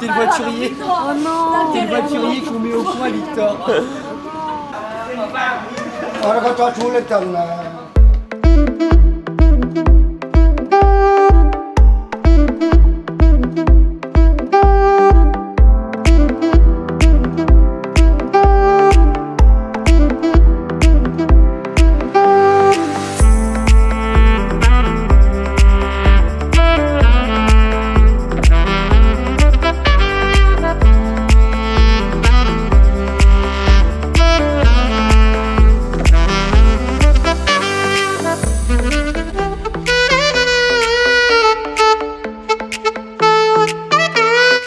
T'es le voiturier.
Oh non.
T'es le voiturier qu'on met au point, Victor.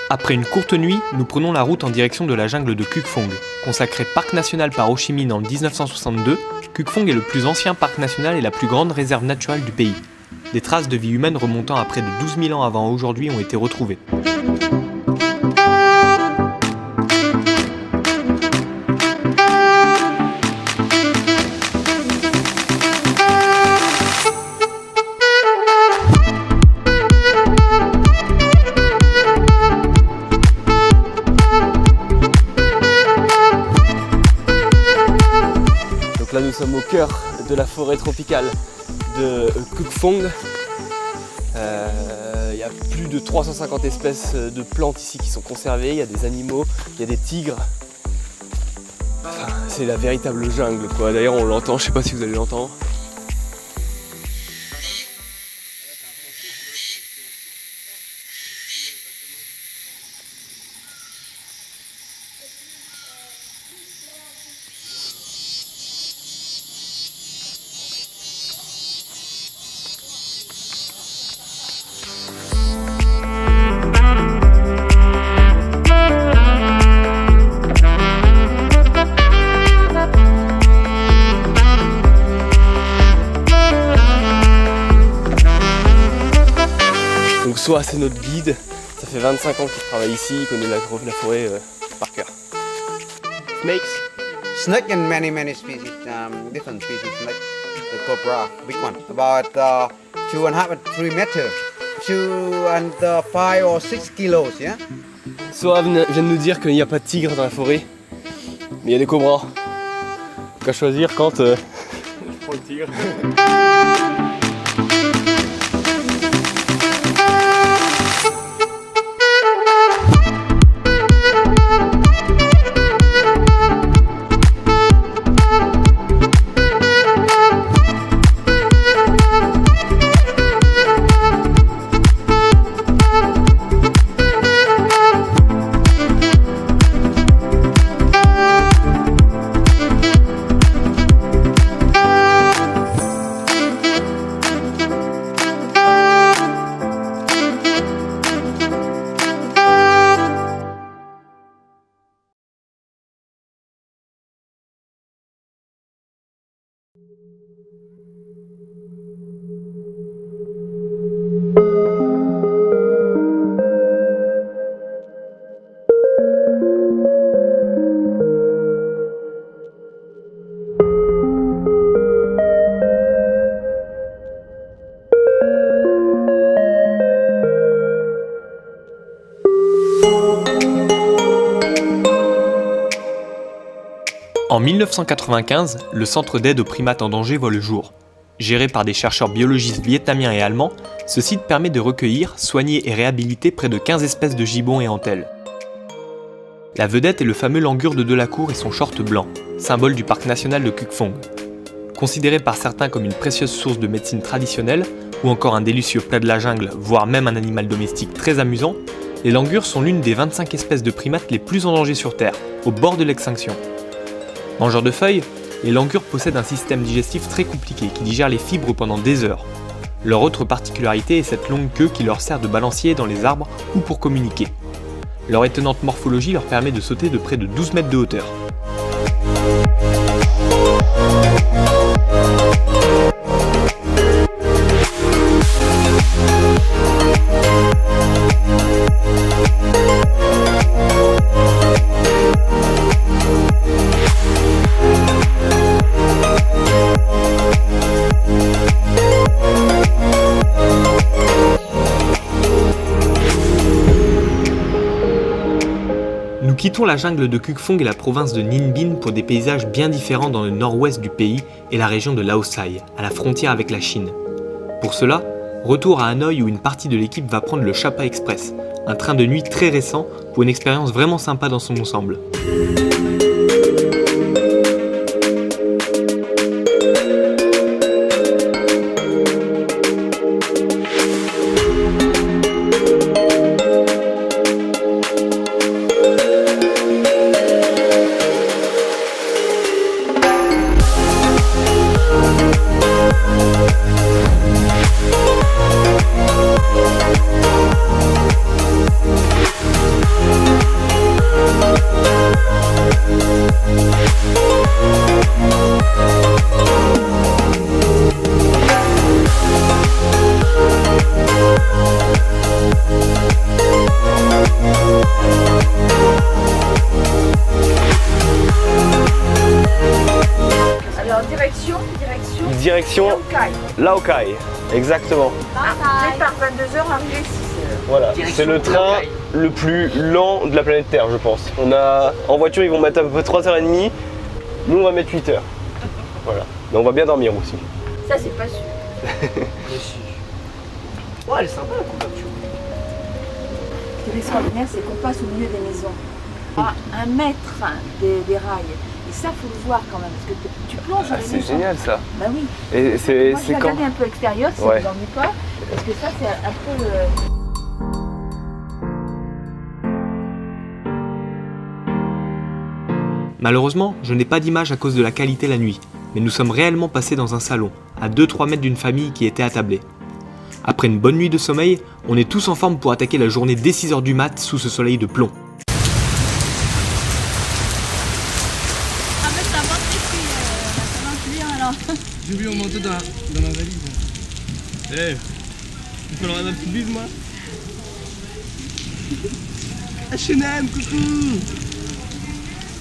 Après une courte nuit, nous prenons la route en direction de la jungle de Cuc Phuong. Consacré parc national par Ho Chi Minh en 1962, Cuc Phuong est le plus ancien parc national et la plus grande réserve naturelle du pays. Des traces de vie humaine remontant à près de 12 000 ans avant aujourd'hui ont été retrouvées.
Là nous sommes au cœur de la forêt tropicale de Cuc Phuong. Il y a a plus de 350 espèces de plantes ici qui sont conservées, il y a des animaux, il y a des tigres. Enfin, c'est la véritable jungle quoi. D'ailleurs on l'entend, je sais pas si vous allez l'entendre. Donc Soa c'est notre guide, ça fait 25 ans qu'il travaille ici, il connaît la forêt par cœur. Snakes?
Snake and many species, different species, like the cobra, big one, about 2.5 and 3 meters, 5 or 6 kilos, yeah?
Soa vient de nous dire qu'il n'y a pas de tigre dans la forêt, mais il y a des cobras. Donc à choisir quand je prends le tigre.
En 1995, le centre d'aide aux primates en danger voit le jour. Géré par des chercheurs biologistes vietnamiens et allemands, ce site permet de recueillir, soigner et réhabiliter près de 15 espèces de gibbons et entelles. La vedette est le fameux langur de Delacour et son short blanc, symbole du parc national de Cuc Phuong. Considéré par certains comme une précieuse source de médecine traditionnelle, ou encore un délicieux plat de la jungle, voire même un animal domestique très amusant, les langurs sont l'une des 25 espèces de primates les plus en danger sur Terre, au bord de l'extinction. Mangeurs de feuilles, les langurs possèdent un système digestif très compliqué qui digère les fibres pendant des heures. Leur autre particularité est cette longue queue qui leur sert de balancier dans les arbres ou pour communiquer. Leur étonnante morphologie leur permet de sauter de près de 12 mètres de hauteur. Nous quittons la jungle de Cuc Phuong et la province de Ninh Binh pour des paysages bien différents dans le nord-ouest du pays et la région de Lao Sai, à la frontière avec la Chine. Pour cela, retour à Hanoï où une partie de l'équipe va prendre le Chapa Express, un train de nuit très récent pour une expérience vraiment sympa dans son ensemble.
Direction Lao Cai, exactement.
Après, par 22h, arrivé 6h.
Voilà, c'est le train le plus lent de la planète Terre, je pense. En voiture, ils vont mettre à peu près 3h30, nous on va mettre 8h. Voilà, mais on va bien dormir aussi.
Ça, c'est pas sûr.
Ouais, elle est sympa la couverture.
qui est extraordinaire, c'est qu'on passe au milieu des maisons, à 1 mètre des rails. Et ça, faut le voir quand même, parce que tu plonges dans les maisons.
C'est génial ça.
Bah oui.
Et c'est
Moi, je vais
quand
regarder un peu extérieur, si
Ouais.
vous n'en pas, parce que ça, c'est un peu...
Malheureusement, je n'ai pas d'image à cause de la qualité la nuit, mais nous sommes réellement passés dans un salon, à 2-3 mètres d'une famille qui était attablée. Après une bonne nuit de sommeil, on est tous en forme pour attaquer la journée dès 6h du mat sous ce soleil de plomb.
J'ai oublié mon manteau dans ma valise. Eh, tu peux leur ma petite bise, moi? H&M, coucou!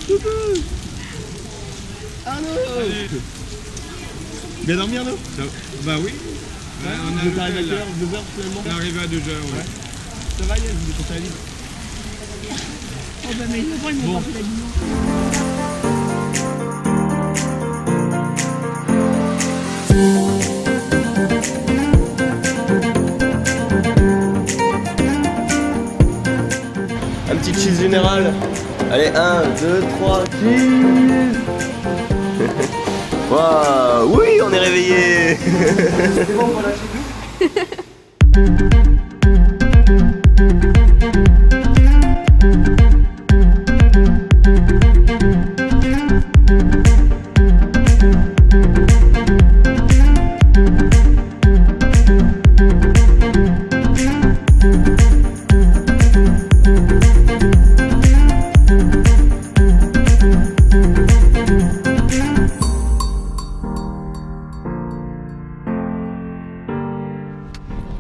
Coucou! Arnaud! Bien dormi, Arnaud?
Bah oui.
Ouais, on est arrivé à quelle heure? 2h finalement?
On est arrivé à 2h, ouais.
Ça va, Yann? Vous êtes content à libre?
Oh bah mais ils m'ont
Bon.
pas fait la nuit.
un petit cheese général. Allez, 1, 2, 3, cheese. Waouh, oui, on est réveillé.
Bon, voilà, chez nous.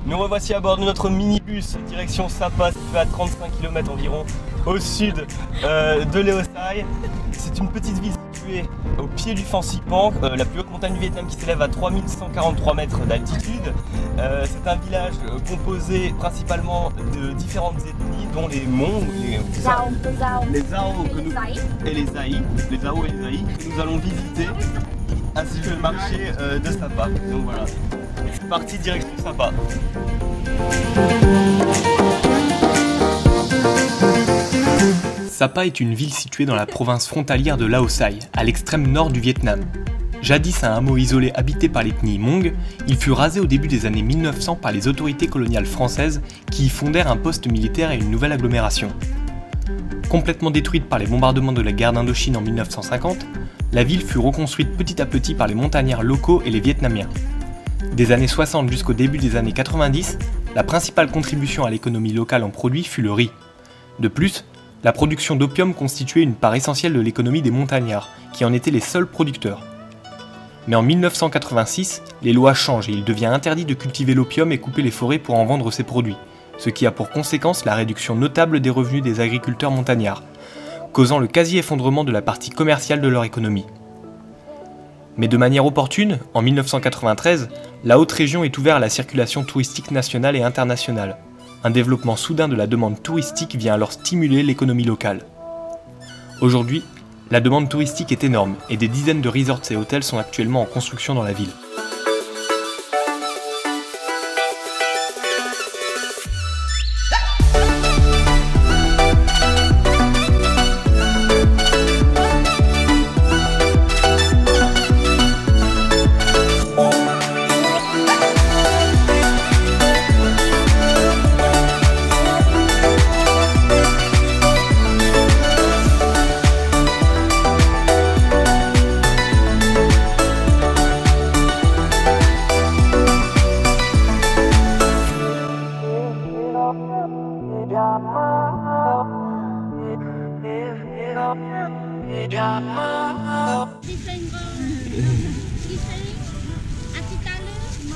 Nous revoici à bord de notre minibus direction Sapa, situé à 35 km environ au sud de Leosai. C'est une petite ville située au pied du Fansipan, la plus haute montagne du Vietnam qui s'élève à 3143 mètres d'altitude. C'est un village composé principalement de différentes ethnies, dont les Hmong, les Zhao que nous, et les Zaï, les Zhao et les Zaï, que nous allons visiter, ainsi que le marché de Sapa. Donc voilà, c'est parti direction Sapa.
Sapa est une ville située dans la province frontalière de Laosai, à l'extrême nord du Vietnam. Jadis un hameau isolé habité par l'ethnie Hmong, il fut rasé au début des années 1900 par les autorités coloniales françaises qui y fondèrent un poste militaire et une nouvelle agglomération. Complètement détruite par les bombardements de la guerre d'Indochine en 1950, la ville fut reconstruite petit à petit par les montagnards locaux et les Vietnamiens. Des années 60 jusqu'au début des années 90, la principale contribution à l'économie locale en produits fut le riz. De plus, la production d'opium constituait une part essentielle de l'économie des montagnards, qui en étaient les seuls producteurs. Mais en 1986, les lois changent et il devient interdit de cultiver l'opium et couper les forêts pour en vendre ses produits, ce qui a pour conséquence la réduction notable des revenus des agriculteurs montagnards, causant le quasi-effondrement de la partie commerciale de leur économie. Mais de manière opportune, en 1993, la haute région est ouverte à la circulation touristique nationale et internationale. Un développement soudain de la demande touristique vient alors stimuler l'économie locale. Aujourd'hui, la demande touristique est énorme et des dizaines de resorts et hôtels sont actuellement en construction dans la ville.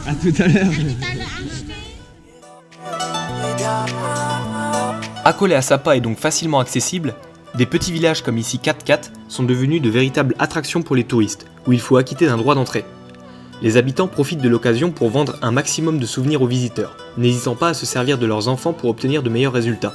À tout à l'heure.
Accolé à Sapa et donc facilement accessible, des petits villages comme ici Cat Cat sont devenus de véritables attractions pour les touristes, où il faut acquitter d'un droit d'entrée. Les habitants profitent de l'occasion pour vendre un maximum de souvenirs aux visiteurs, n'hésitant pas à se servir de leurs enfants pour obtenir de meilleurs résultats.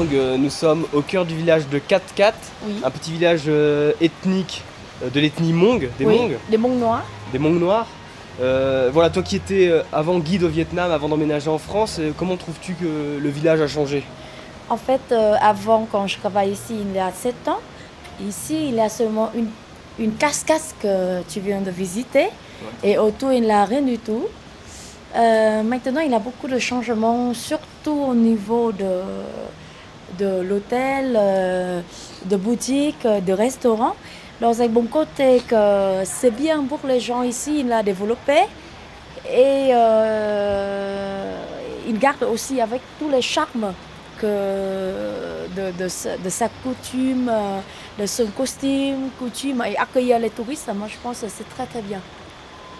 Mang, nous sommes au cœur du village de Kat,
Oui.
un petit village ethnique de l'ethnie Hmong, des
Oui,
Hmong,
des Hmong noirs.
des Hmong noirs. Voilà, toi qui étais avant guide au Vietnam, avant d'emménager en France, comment trouves-tu que le village a changé?
En fait, avant, quand je travaille ici, il y a 7 ans, ici, il y a seulement une cascade que tu viens de visiter. Et autour, il n'y a rien du tout. Maintenant, il y a beaucoup de changements, surtout au niveau de l'hôtel, de boutiques, de restaurants. Dans un bon côté, que c'est bien pour les gens ici, il a développé. Et il garde aussi avec tous les charmes de sa coutume, de son costume, coutume, et accueillir les touristes. Moi, je pense que c'est très très bien.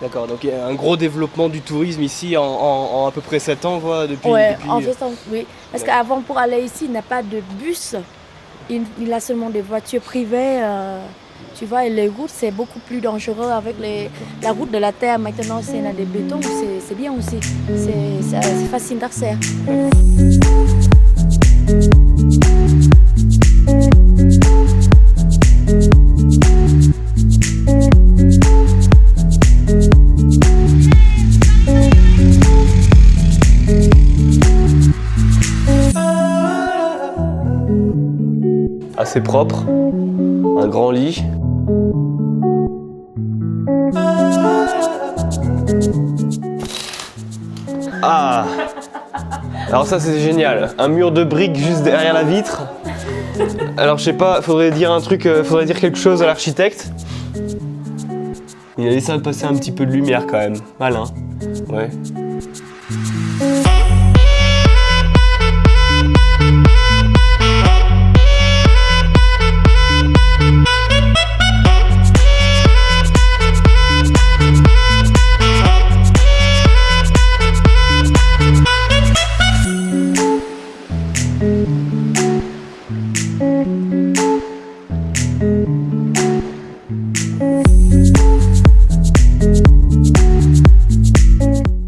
D'accord, donc il y a un gros développement du tourisme ici en à peu près 7 ans, quoi, depuis...
En fait, oui. Parce qu'avant, pour aller ici, il n'y a pas de bus. Il a seulement des voitures privées. Tu vois, et les routes, c'est beaucoup plus dangereux avec la route de la terre. Maintenant, c'est des bétons, c'est bien aussi. C'est facile d'accès.
Assez propre, un grand lit. Ah! Alors ça c'est génial, un mur de briques juste derrière la vitre. Alors je sais pas, faudrait dire quelque chose à l'architecte. Il a laissé passer un petit peu de lumière quand même, malin. Ouais.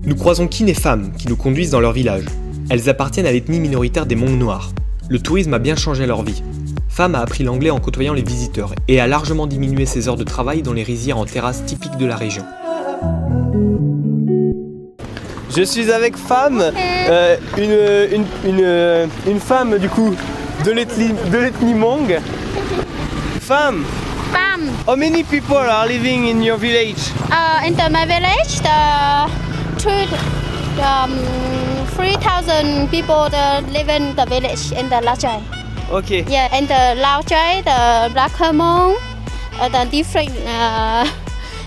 Nous croisons Kin et Pham qui nous conduisent dans leur village. Elles appartiennent à l'ethnie minoritaire des Hmong noirs. Le tourisme a bien changé leur vie. Pham a appris l'anglais en côtoyant les visiteurs et a largement diminué ses heures de travail dans les rizières en terrasse typiques de la région.
Je suis avec Pham, une femme du coup de l'ethnie Hmong. Pham, how many people are living in your village?
In my village, 3,000 people live in the village in the Lao Chai.
Okay.
Yeah, in the Lao Chai, the Black Hmong, the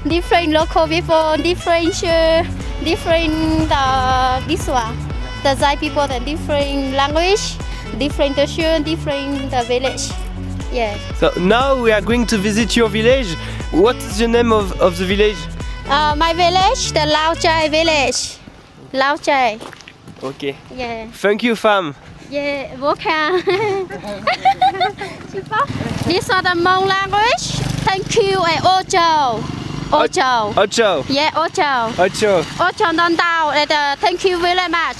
different local people, different this one. The Zai people, the different language, different tradition, different the village. Yeah.
So now we are going to visit your village. What is the name of the village?
My village, the Lao Chai village. Lao Chai.
Okay.
Yeah.
Thank you, Pham.
Yeah, welcome. This is the Hmong language. Thank you and Ocho. Ocho.
Ocho.
Yeah, Ocho.
Ocho.
Ocho Don Dao. Thank you very much.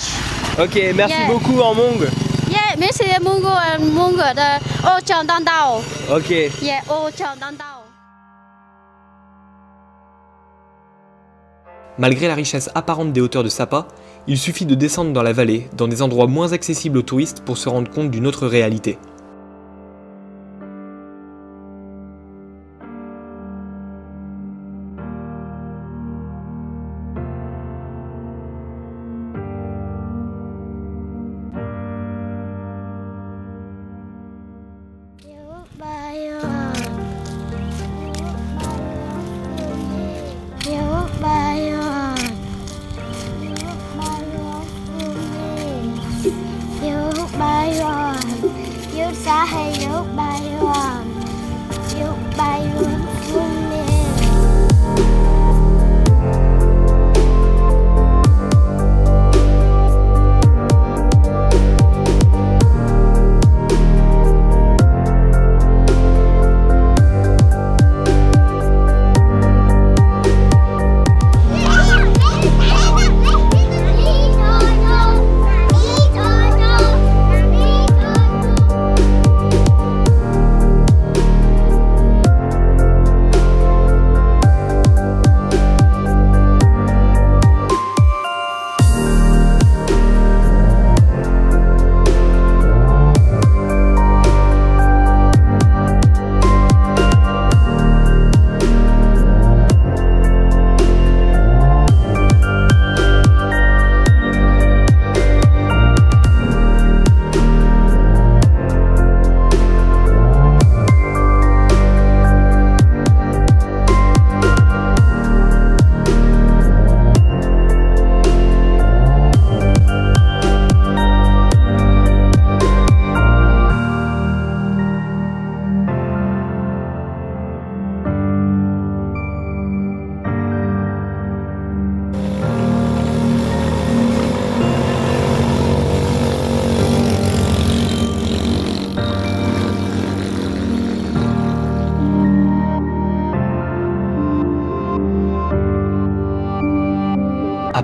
Ok, merci
Yeah.
beaucoup en Hmong.
Yeah, merci Mungu and Mungu. The Ocho Don Dao.
Ok.
Yeah, Ocho Don Dao.
Malgré la richesse apparente des hauteurs de Sapa, il suffit de descendre dans la vallée, dans des endroits moins accessibles aux touristes pour se rendre compte d'une autre réalité.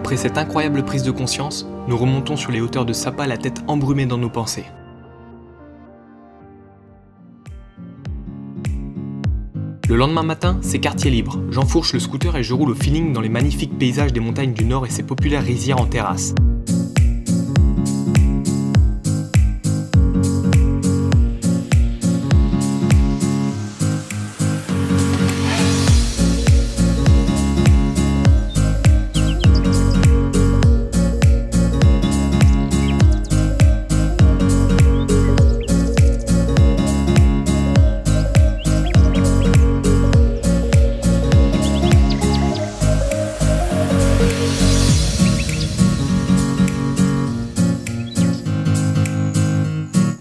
Après cette incroyable prise de conscience, nous remontons sur les hauteurs de Sapa, la tête embrumée dans nos pensées. Le lendemain matin, c'est quartier libre. J'enfourche le scooter et je roule au feeling dans les magnifiques paysages des montagnes du Nord et ses populaires rizières en terrasse.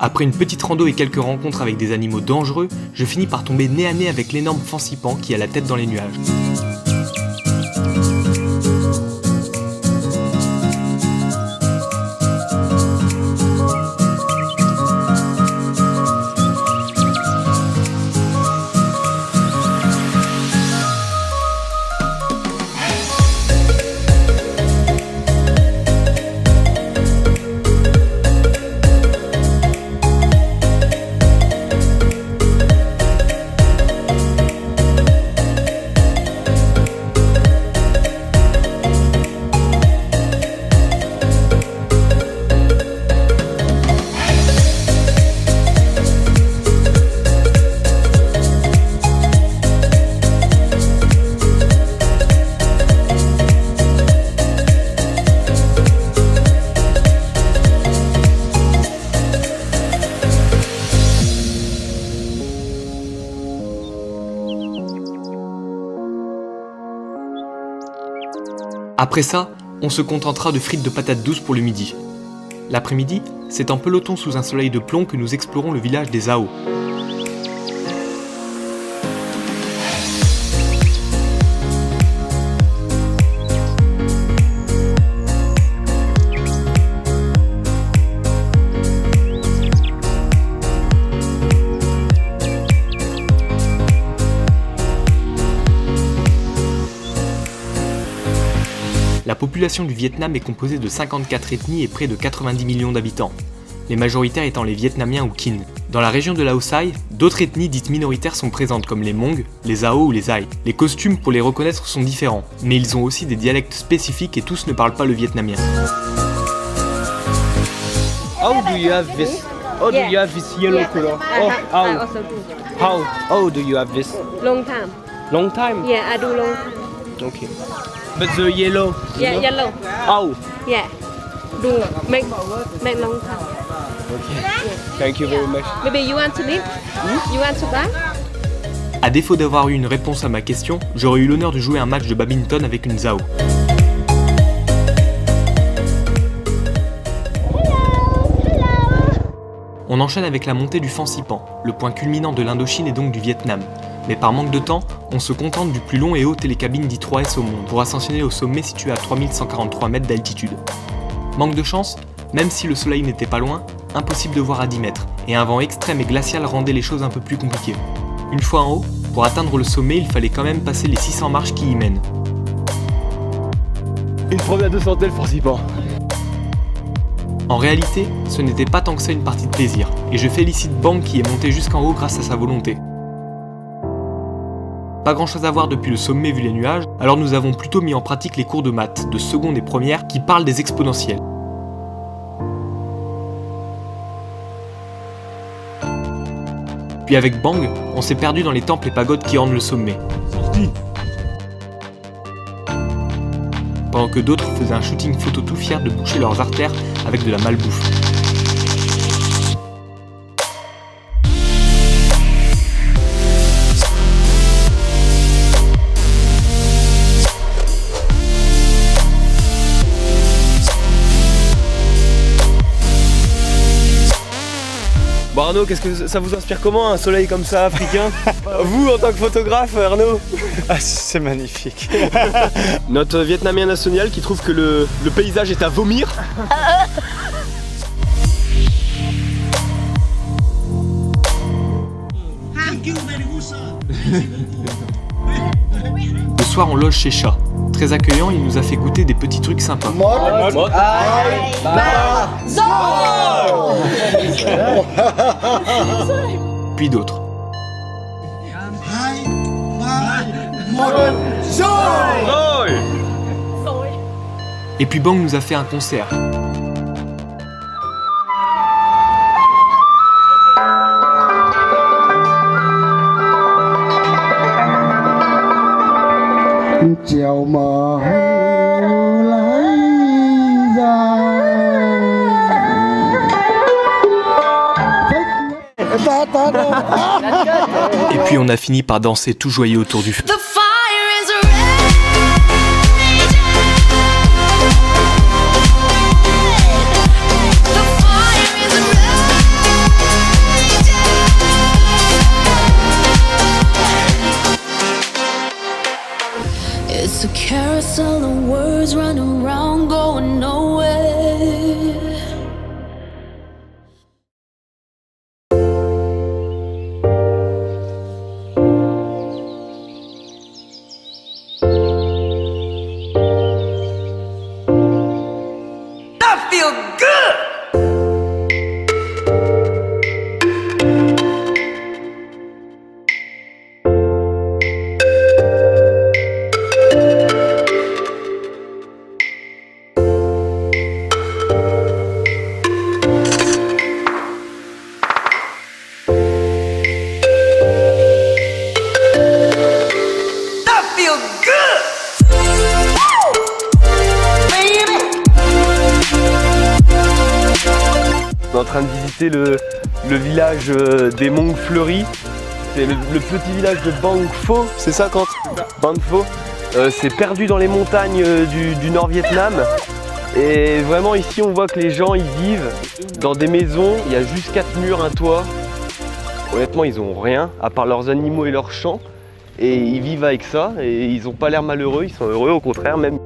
Après une petite rando et quelques rencontres avec des animaux dangereux, je finis par tomber nez à nez avec l'énorme Fansipan qui a la tête dans les nuages. Après ça, on se contentera de frites de patates douces pour le midi. L'après-midi, c'est en peloton sous un soleil de plomb que nous explorons le village des Ao. La population du Vietnam est composée de 54 ethnies et près de 90 millions d'habitants, les majoritaires étant les Vietnamiens ou Kinh. Dans la région de Lao Sai, d'autres ethnies dites minoritaires sont présentes comme les Hmong, les Ao ou les Ai. Les costumes pour les reconnaître sont différents, mais ils ont aussi des dialectes spécifiques et tous ne parlent pas le vietnamien.
How do you have this? How do you have this yellow color? Oh, how do you have this?
Long time.
Long time?
Yeah, I do long time.
Okay. But the yellow?
Yeah, yellow.
How?
Yeah. Do make long time.
Okay. Thank you very much.
Maybe you want to leave? You want to buy?
À défaut d'avoir eu une réponse à ma question, j'aurais eu l'honneur de jouer un match de badminton avec une Zao. On enchaîne avec la montée du Fansipan, le point culminant de l'Indochine et donc du Vietnam. Mais par manque de temps, on se contente du plus long et haut télécabine dit 3S au monde pour ascensionner au sommet situé à 3143 mètres d'altitude. Manque de chance, même si le soleil n'était pas loin, impossible de voir à 10 mètres, et un vent extrême et glacial rendait les choses un peu plus compliquées. Une fois en haut, pour atteindre le sommet, il fallait quand même passer les 600 marches qui y mènent.
Une promenade de santé, le Fansipan.
En réalité, ce n'était pas tant que ça une partie de plaisir, et je félicite Bang qui est monté jusqu'en haut grâce à sa volonté. Pas grand chose à voir depuis le sommet vu les nuages, alors nous avons plutôt mis en pratique les cours de maths, de seconde et première, qui parlent des exponentielles. Puis avec Bang, on s'est perdu dans les temples et pagodes qui ornent le sommet. Pendant que d'autres faisaient un shooting photo tout fiers de boucher leurs artères avec de la malbouffe.
Bon Arnaud, qu'est-ce que ça vous inspire comment un soleil comme ça, africain? Vous en tant que photographe, Arnaud?
Ah, c'est magnifique.
Notre Vietnamien national qui trouve que le paysage est à vomir.
Le soir, on loge chez Cha. Très accueillant, il nous a fait goûter des petits trucs sympas. Puis d'autres. Et puis Bang nous a fait un concert. Et puis on a fini par danser tout joyeux autour du feu.
It's a carousel of words running around, going nowhere.
I feel good!
On est en train de visiter le village des Hmong fleuris. C'est le petit village de Bang Pho, c'est ça quand Bang Pho. C'est perdu dans les montagnes du Nord-Vietnam. Et vraiment ici on voit que les gens ils vivent dans des maisons, il y a juste 4 murs, un toit. Honnêtement ils ont rien à part leurs animaux et leurs champs. Et ils vivent avec ça et ils n'ont pas l'air malheureux, ils sont heureux au contraire même.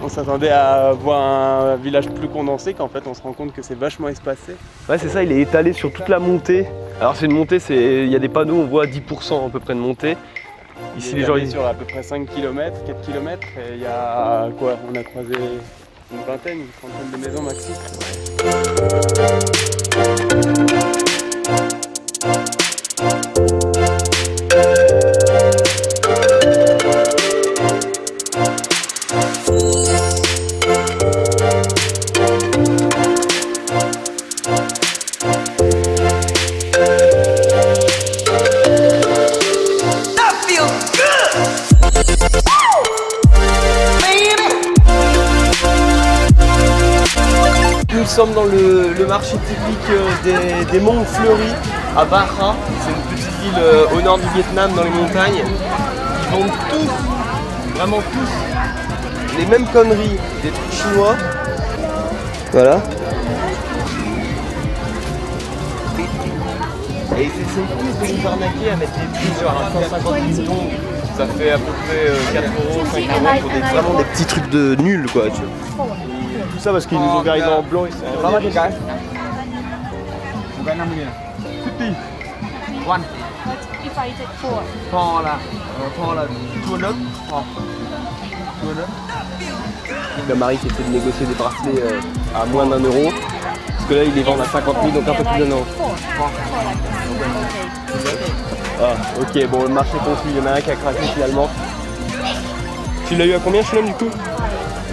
On s'attendait à voir un village plus condensé, qu'en fait on se rend compte que c'est vachement espacé.
Ouais c'est ça, il est étalé sur toute la montée. Alors c'est une montée, il y a des panneaux, on voit 10% à peu près de montée. Ici les gens ils...
sur à peu près 5 km, 4 km et il y a quoi? On a croisé une vingtaine, une trentaine de maisons maxi.
Nous sommes dans le marché typique des Hmong fleuris à Ba Ha. C'est une petite ville au nord du Vietnam dans les montagnes. Ils vendent tous, vraiment tous, les mêmes conneries, des trucs chinois. Voilà. Et ils essaient tous de nous arnaquer à mettre des prix genre à 150 millions. Ça fait à peu près 4 euros, 5 euros pour vraiment des petits trucs de nuls quoi. Tu vois. Tout ça parce qu'ils nous ont garés en blanc. Ils sont...
One. If I take four. Four là. Two notes.
Le mari qui essaie de négocier des bracelets à moins d'1 euro. Parce que là, ils les vendent à 50 000, donc un peu plus d'1 euro. Ah, ok, bon, le marché conclu, il y en a un qui a craqué finalement. Tu l'as eu à combien, Shalom, du coup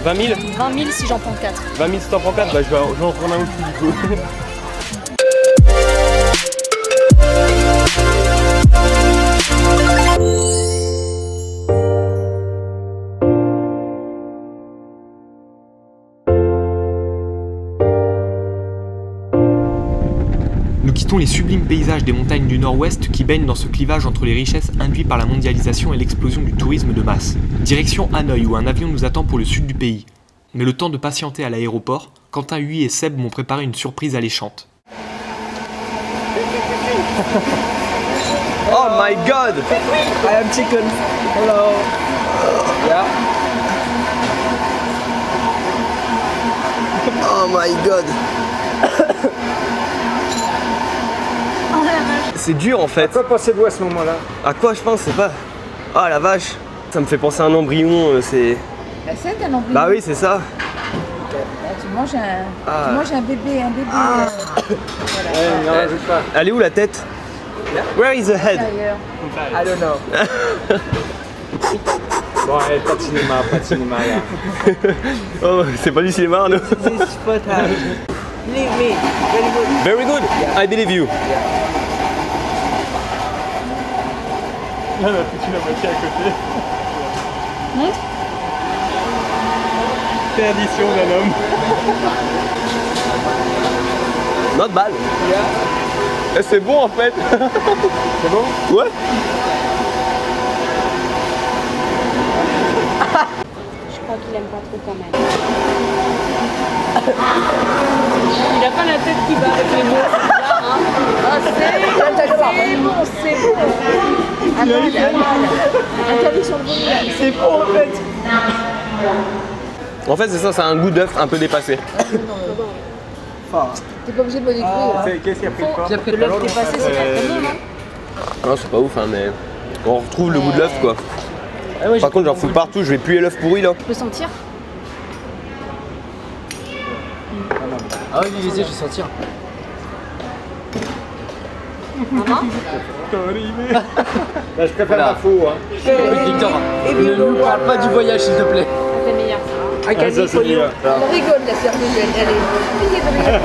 20 000
20 000 si j'en prends 4.
20 000 si t'en prends 4, bah je vais en prendre un aussi du coup.
Nous quittons les sublimes paysages des montagnes du nord-ouest qui baignent dans ce clivage entre les richesses induits par la mondialisation et l'explosion du tourisme de masse. Direction Hanoï où un avion nous attend pour le sud du pays. Mais le temps de patienter à l'aéroport, Quentin, Huy et Seb m'ont préparé une surprise alléchante.
Oh my god! I am chicken! Hello! Yeah? Oh my god! C'est dur en fait.
À quoi pensez-vous à ce moment-là?
À quoi je pense, c'est pas... Oh la vache! ça me fait penser à un embryon, c'est...
La scène d'un embryon.
Bah oui, c'est ça.
Là, tu manges un bébé,
Voilà. Elle est où la tête? Where is the head?
I don't know. Bon, allez, pas de cinéma là.
Oh, c'est pas du cinéma, Arnaud.
This footage. Believe me, very good.
Very good. I believe you.
Là, on a foutu la moitié à côté. Perdition d'un homme.
Not bad. Eh, c'est bon en fait.
C'est bon?
Ouais.
Je crois qu'il aime pas trop quand même. Il a pas la tête qui va avec les mots, c'est bizarre, hein. Ah, c'est bon. Interdiction de vomir.
C'est bon en fait.
En fait, c'est ça, c'est un goût d'œuf un peu dépassé.
T'es pas obligé de me découvrir.
Qu'est-ce qu'il a pris de fort?
De l'œuf dépassé, c'est pas très bon, non?
Non, c'est pas ouf, hein, mais on retrouve le goût de l'œuf quoi. Par contre, j'en fous partout, je vais puer l'œuf pourri là.
Tu peux sentir?
Ah oui, je vais sentir.
Maman?
Là, je préfère ma faux. Hein.
Victor, ne nous parle pas du voyage s'il te plaît.
C'est meilleur ça.
Ça, c'est meilleur.
Elle rigole la cervelle, elle est pliée de rire.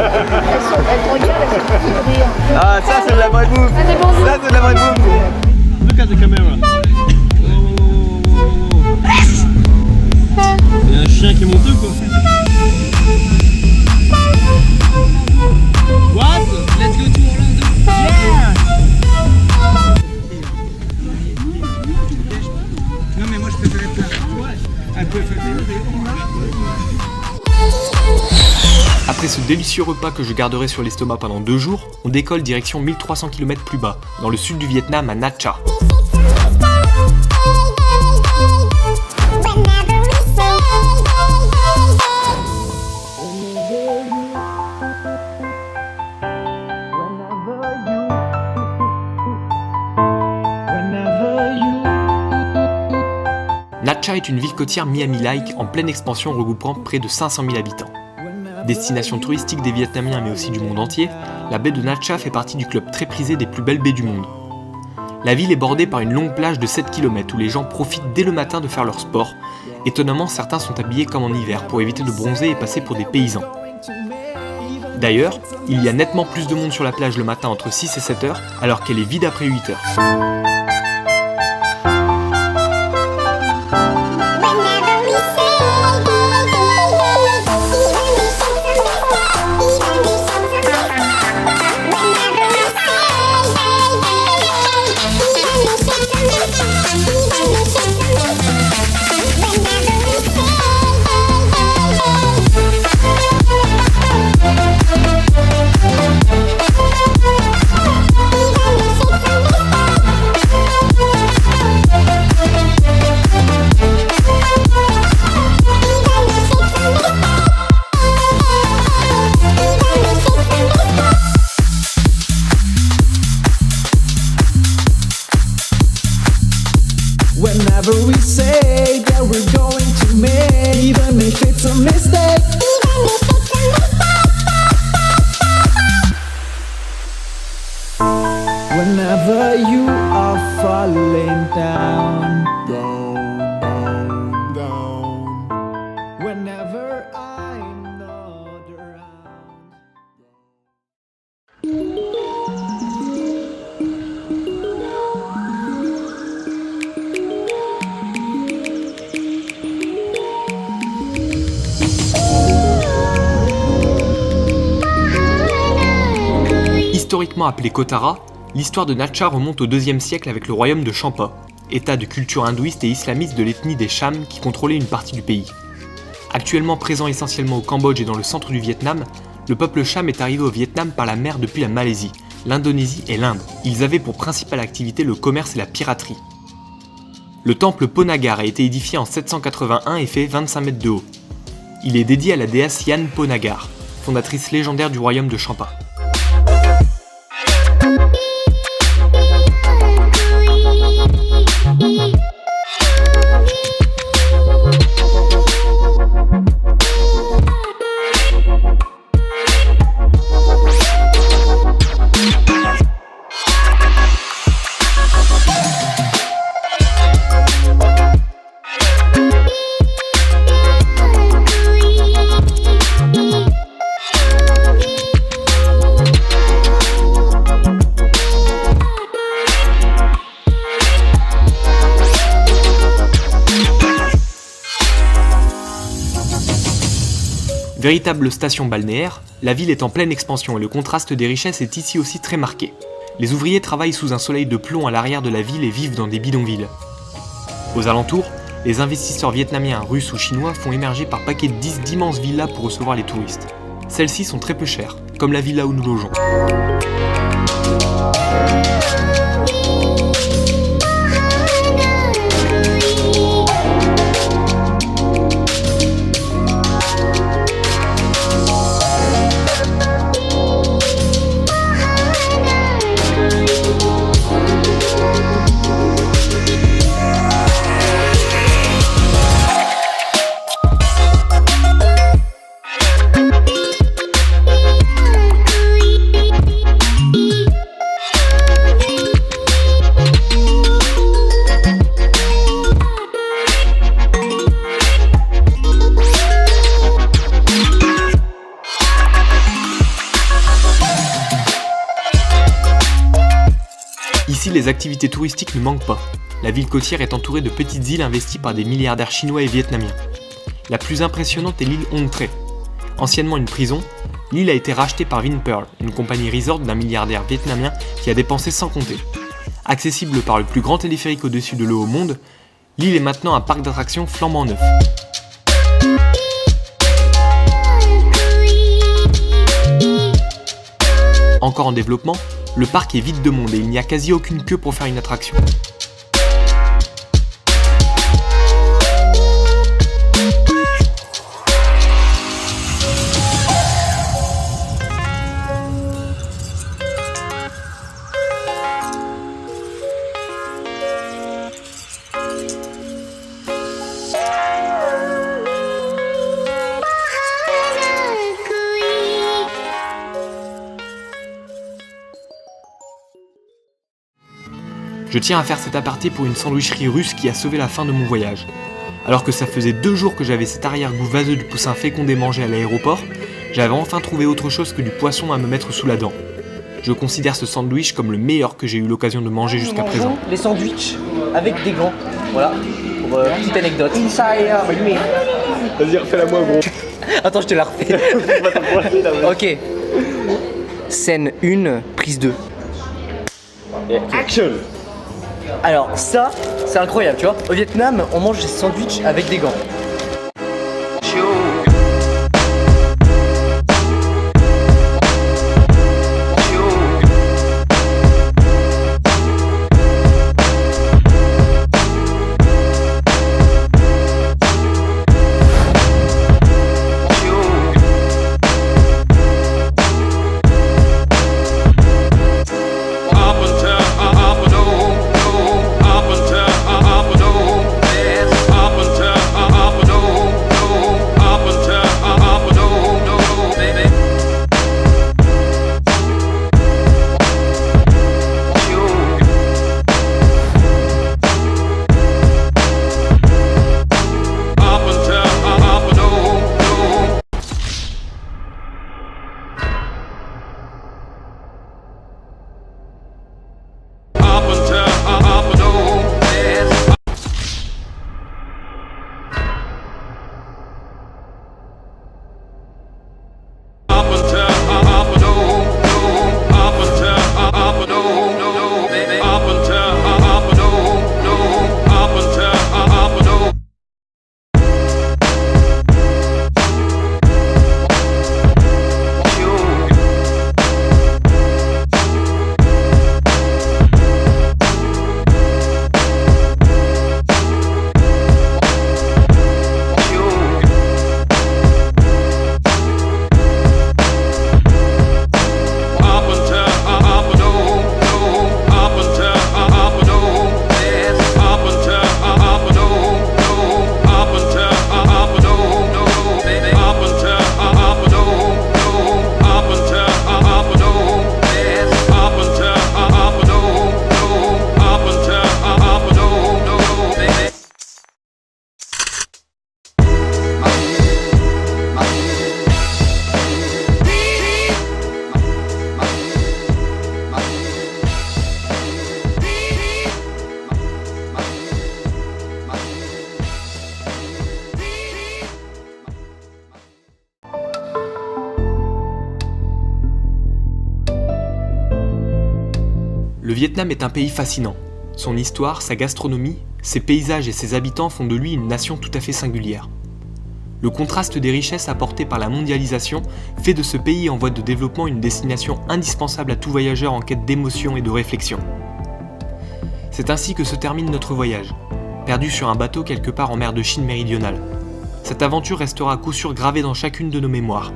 Elle te regarde, elle est pliée de rire.
Ah, ça c'est de la vraie bouffe.
Ça c'est bon.
Ça c'est de la vraie bouffe.
Look at the camera. Il y a un chien qui est monteux quoi. What? Let's go to Orlando. Yeah. Non mais moi je préférais plein. Ouais. Elle peut faire des.
Après ce délicieux repas que je garderai sur l'estomac pendant 2 jours, on décolle direction 1300 km plus bas, dans le sud du Vietnam à Nha Tra. Nha Tra est une ville côtière Miami-like en pleine expansion regroupant près de 500 000 habitants. Destination touristique des Vietnamiens mais aussi du monde entier, la baie de Nha Tra fait partie du club très prisé des plus belles baies du monde. La ville est bordée par une longue plage de 7 km où les gens profitent dès le matin de faire leur sport. Étonnamment, certains sont habillés comme en hiver pour éviter de bronzer et passer pour des paysans. D'ailleurs, il y a nettement plus de monde sur la plage le matin entre 6 et 7 heures alors qu'elle est vide après 8 heures.
Whenever we say that we're going to make, even if it's a mistake, whenever you are falling down, whenever I'm not around.
Historiquement appelé Kotara, l'histoire de Nha Tra remonte au IIe siècle avec le royaume de Champa, état de culture hindouiste et islamiste de l'ethnie des Chams qui contrôlait une partie du pays. Actuellement présent essentiellement au Cambodge et dans le centre du Vietnam, le peuple Cham est arrivé au Vietnam par la mer depuis la Malaisie, l'Indonésie et l'Inde. Ils avaient pour principale activité le commerce et la piraterie. Le temple Ponagar a été édifié en 781 et fait 25 mètres de haut. Il est dédié à la déesse Yan Ponagar, fondatrice légendaire du royaume de Champa. Véritable station balnéaire, la ville est en pleine expansion et le contraste des richesses est ici aussi très marqué. Les ouvriers travaillent sous un soleil de plomb à l'arrière de la ville et vivent dans des bidonvilles. Aux alentours, les investisseurs vietnamiens, russes ou chinois font émerger par paquets de 10 d'immenses villas pour recevoir les touristes. Celles-ci sont très peu chères, comme la villa où nous logeons. Ici, les activités touristiques ne manquent pas. La ville côtière est entourée de petites îles investies par des milliardaires chinois et vietnamiens. La plus impressionnante est l'île Hong Tre. Anciennement une prison, l'île a été rachetée par Vinpearl, une compagnie resort d'un milliardaire vietnamien qui a dépensé sans compter. Accessible par le plus grand téléphérique au-dessus de l'eau au monde, l'île est maintenant un parc d'attractions flambant neuf. Encore en développement, le parc est vide de monde et il n'y a quasi aucune queue pour faire une attraction. Je tiens à faire cet aparté pour une sandwicherie russe qui a sauvé la fin de mon voyage. Alors que ça faisait 2 jours que j'avais cet arrière-goût vaseux du poussin fécondé mangé à l'aéroport, j'avais enfin trouvé autre chose que du poisson à me mettre sous la dent. Je considère ce sandwich comme le meilleur que j'ai eu l'occasion de manger jusqu'à présent.
Les sandwichs avec des gants. Voilà, pour petite anecdote.
Vas-y, refais-la moi, gros.
Attends, je te la refais. Ok. Scène 1, prise 2.
Action!
Alors ça, c'est incroyable, tu vois. Au Vietnam, on mange des sandwichs avec des gants.
Up until
Vietnam est un pays fascinant. Son histoire, sa gastronomie, ses paysages et ses habitants font de lui une nation tout à fait singulière. Le contraste des richesses apportées par la mondialisation fait de ce pays en voie de développement une destination indispensable à tout voyageur en quête d'émotion et de réflexion. C'est ainsi que se termine notre voyage, perdu sur un bateau quelque part en mer de Chine méridionale. Cette aventure restera à coup sûr gravée dans chacune de nos mémoires.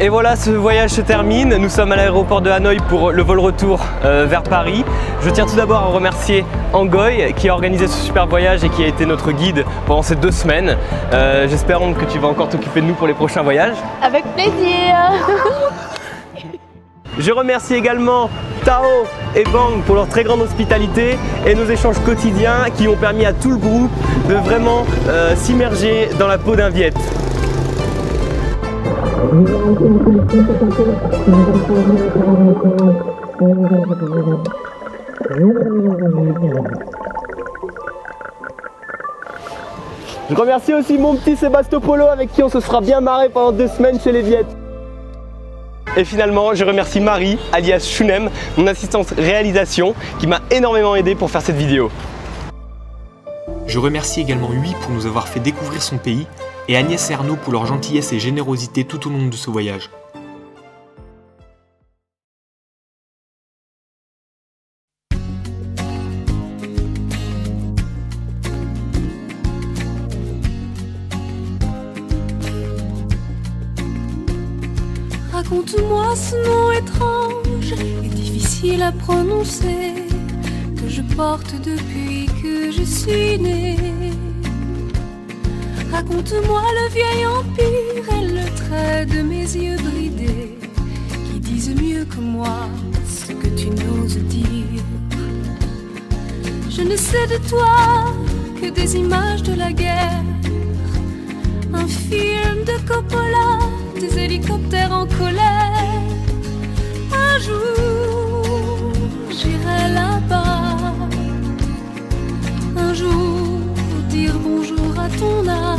Et voilà, ce voyage se termine. Nous sommes à l'aéroport de Hanoï pour le vol retour vers Paris. Je tiens tout d'abord à remercier Angoy qui a organisé ce super voyage et qui a été notre guide pendant ces 2 semaines. J'espère que tu vas encore t'occuper de nous pour les prochains voyages.
Avec plaisir.
Je remercie également Tao et Bang pour leur très grande hospitalité et nos échanges quotidiens qui ont permis à tout le groupe de vraiment s'immerger dans la peau d'un Viet. Je remercie aussi mon petit Sébastopolo avec qui on se sera bien marré pendant 2 semaines chez les Viettes. Et finalement, je remercie Marie, alias Shunem, mon assistante réalisation, qui m'a énormément aidé pour faire cette vidéo.
Je remercie également Huy pour nous avoir fait découvrir son pays et Agnès et Arnaud pour leur gentillesse et générosité tout au long de ce voyage.
Raconte-moi ce nom étrange et difficile à prononcer que je porte depuis que je suis née. Raconte-moi le vieil empire et le trait de mes yeux bridés qui disent mieux que moi ce que tu n'oses dire. Je ne sais de toi que des images de la guerre, un film de Coppola, des hélicoptères en colère. Un jour, j'irai là-bas. Un jour, dire bonjour à ton âme.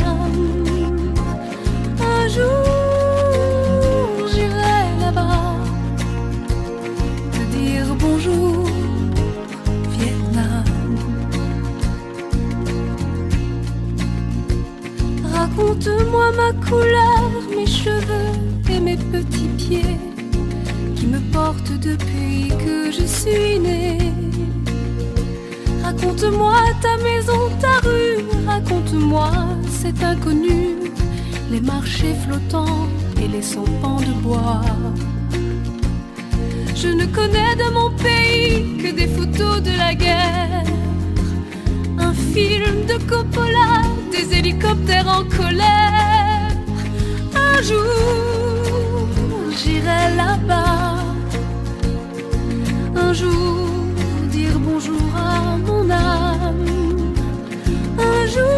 Un jour, j'irai là-bas. Te dire bonjour, Vietnam. Raconte-moi ma couleur, mes cheveux et mes petits pieds qui me portent depuis que je suis née. Raconte-moi ta maison, ta rue, raconte-moi cet inconnu, les marchés flottants et les sampans de bois. Je ne connais de mon pays que des photos de la guerre, un film de Coppola, des hélicoptères en colère. Un jour, j'irai là-bas. Un jour, dire bonjour à mon âme. Un jour,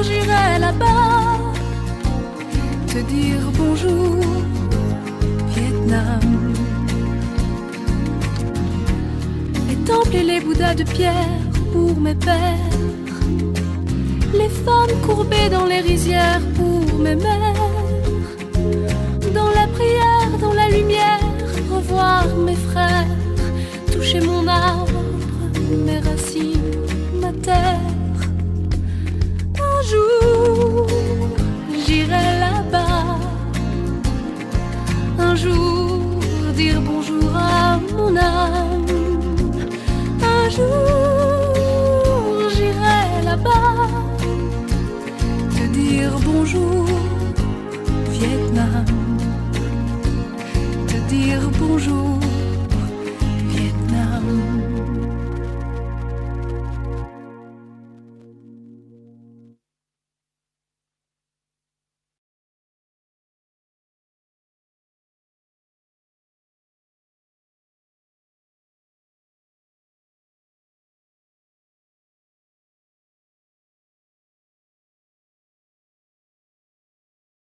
j'irai là-bas. Te dire bonjour, Vietnam. Les temples et les bouddhas de pierre pour mes pères, les femmes courbées dans les rizières pour mes mères. Dans la prière, dans la lumière, revoir mes frères, toucher mon arbre, mes racines, ma terre. Un jour, j'irai là-bas. Un jour, dire bonjour à mon âme. Un jour, j'irai là-bas. Te dire bonjour, Vietnam. Te dire bonjour.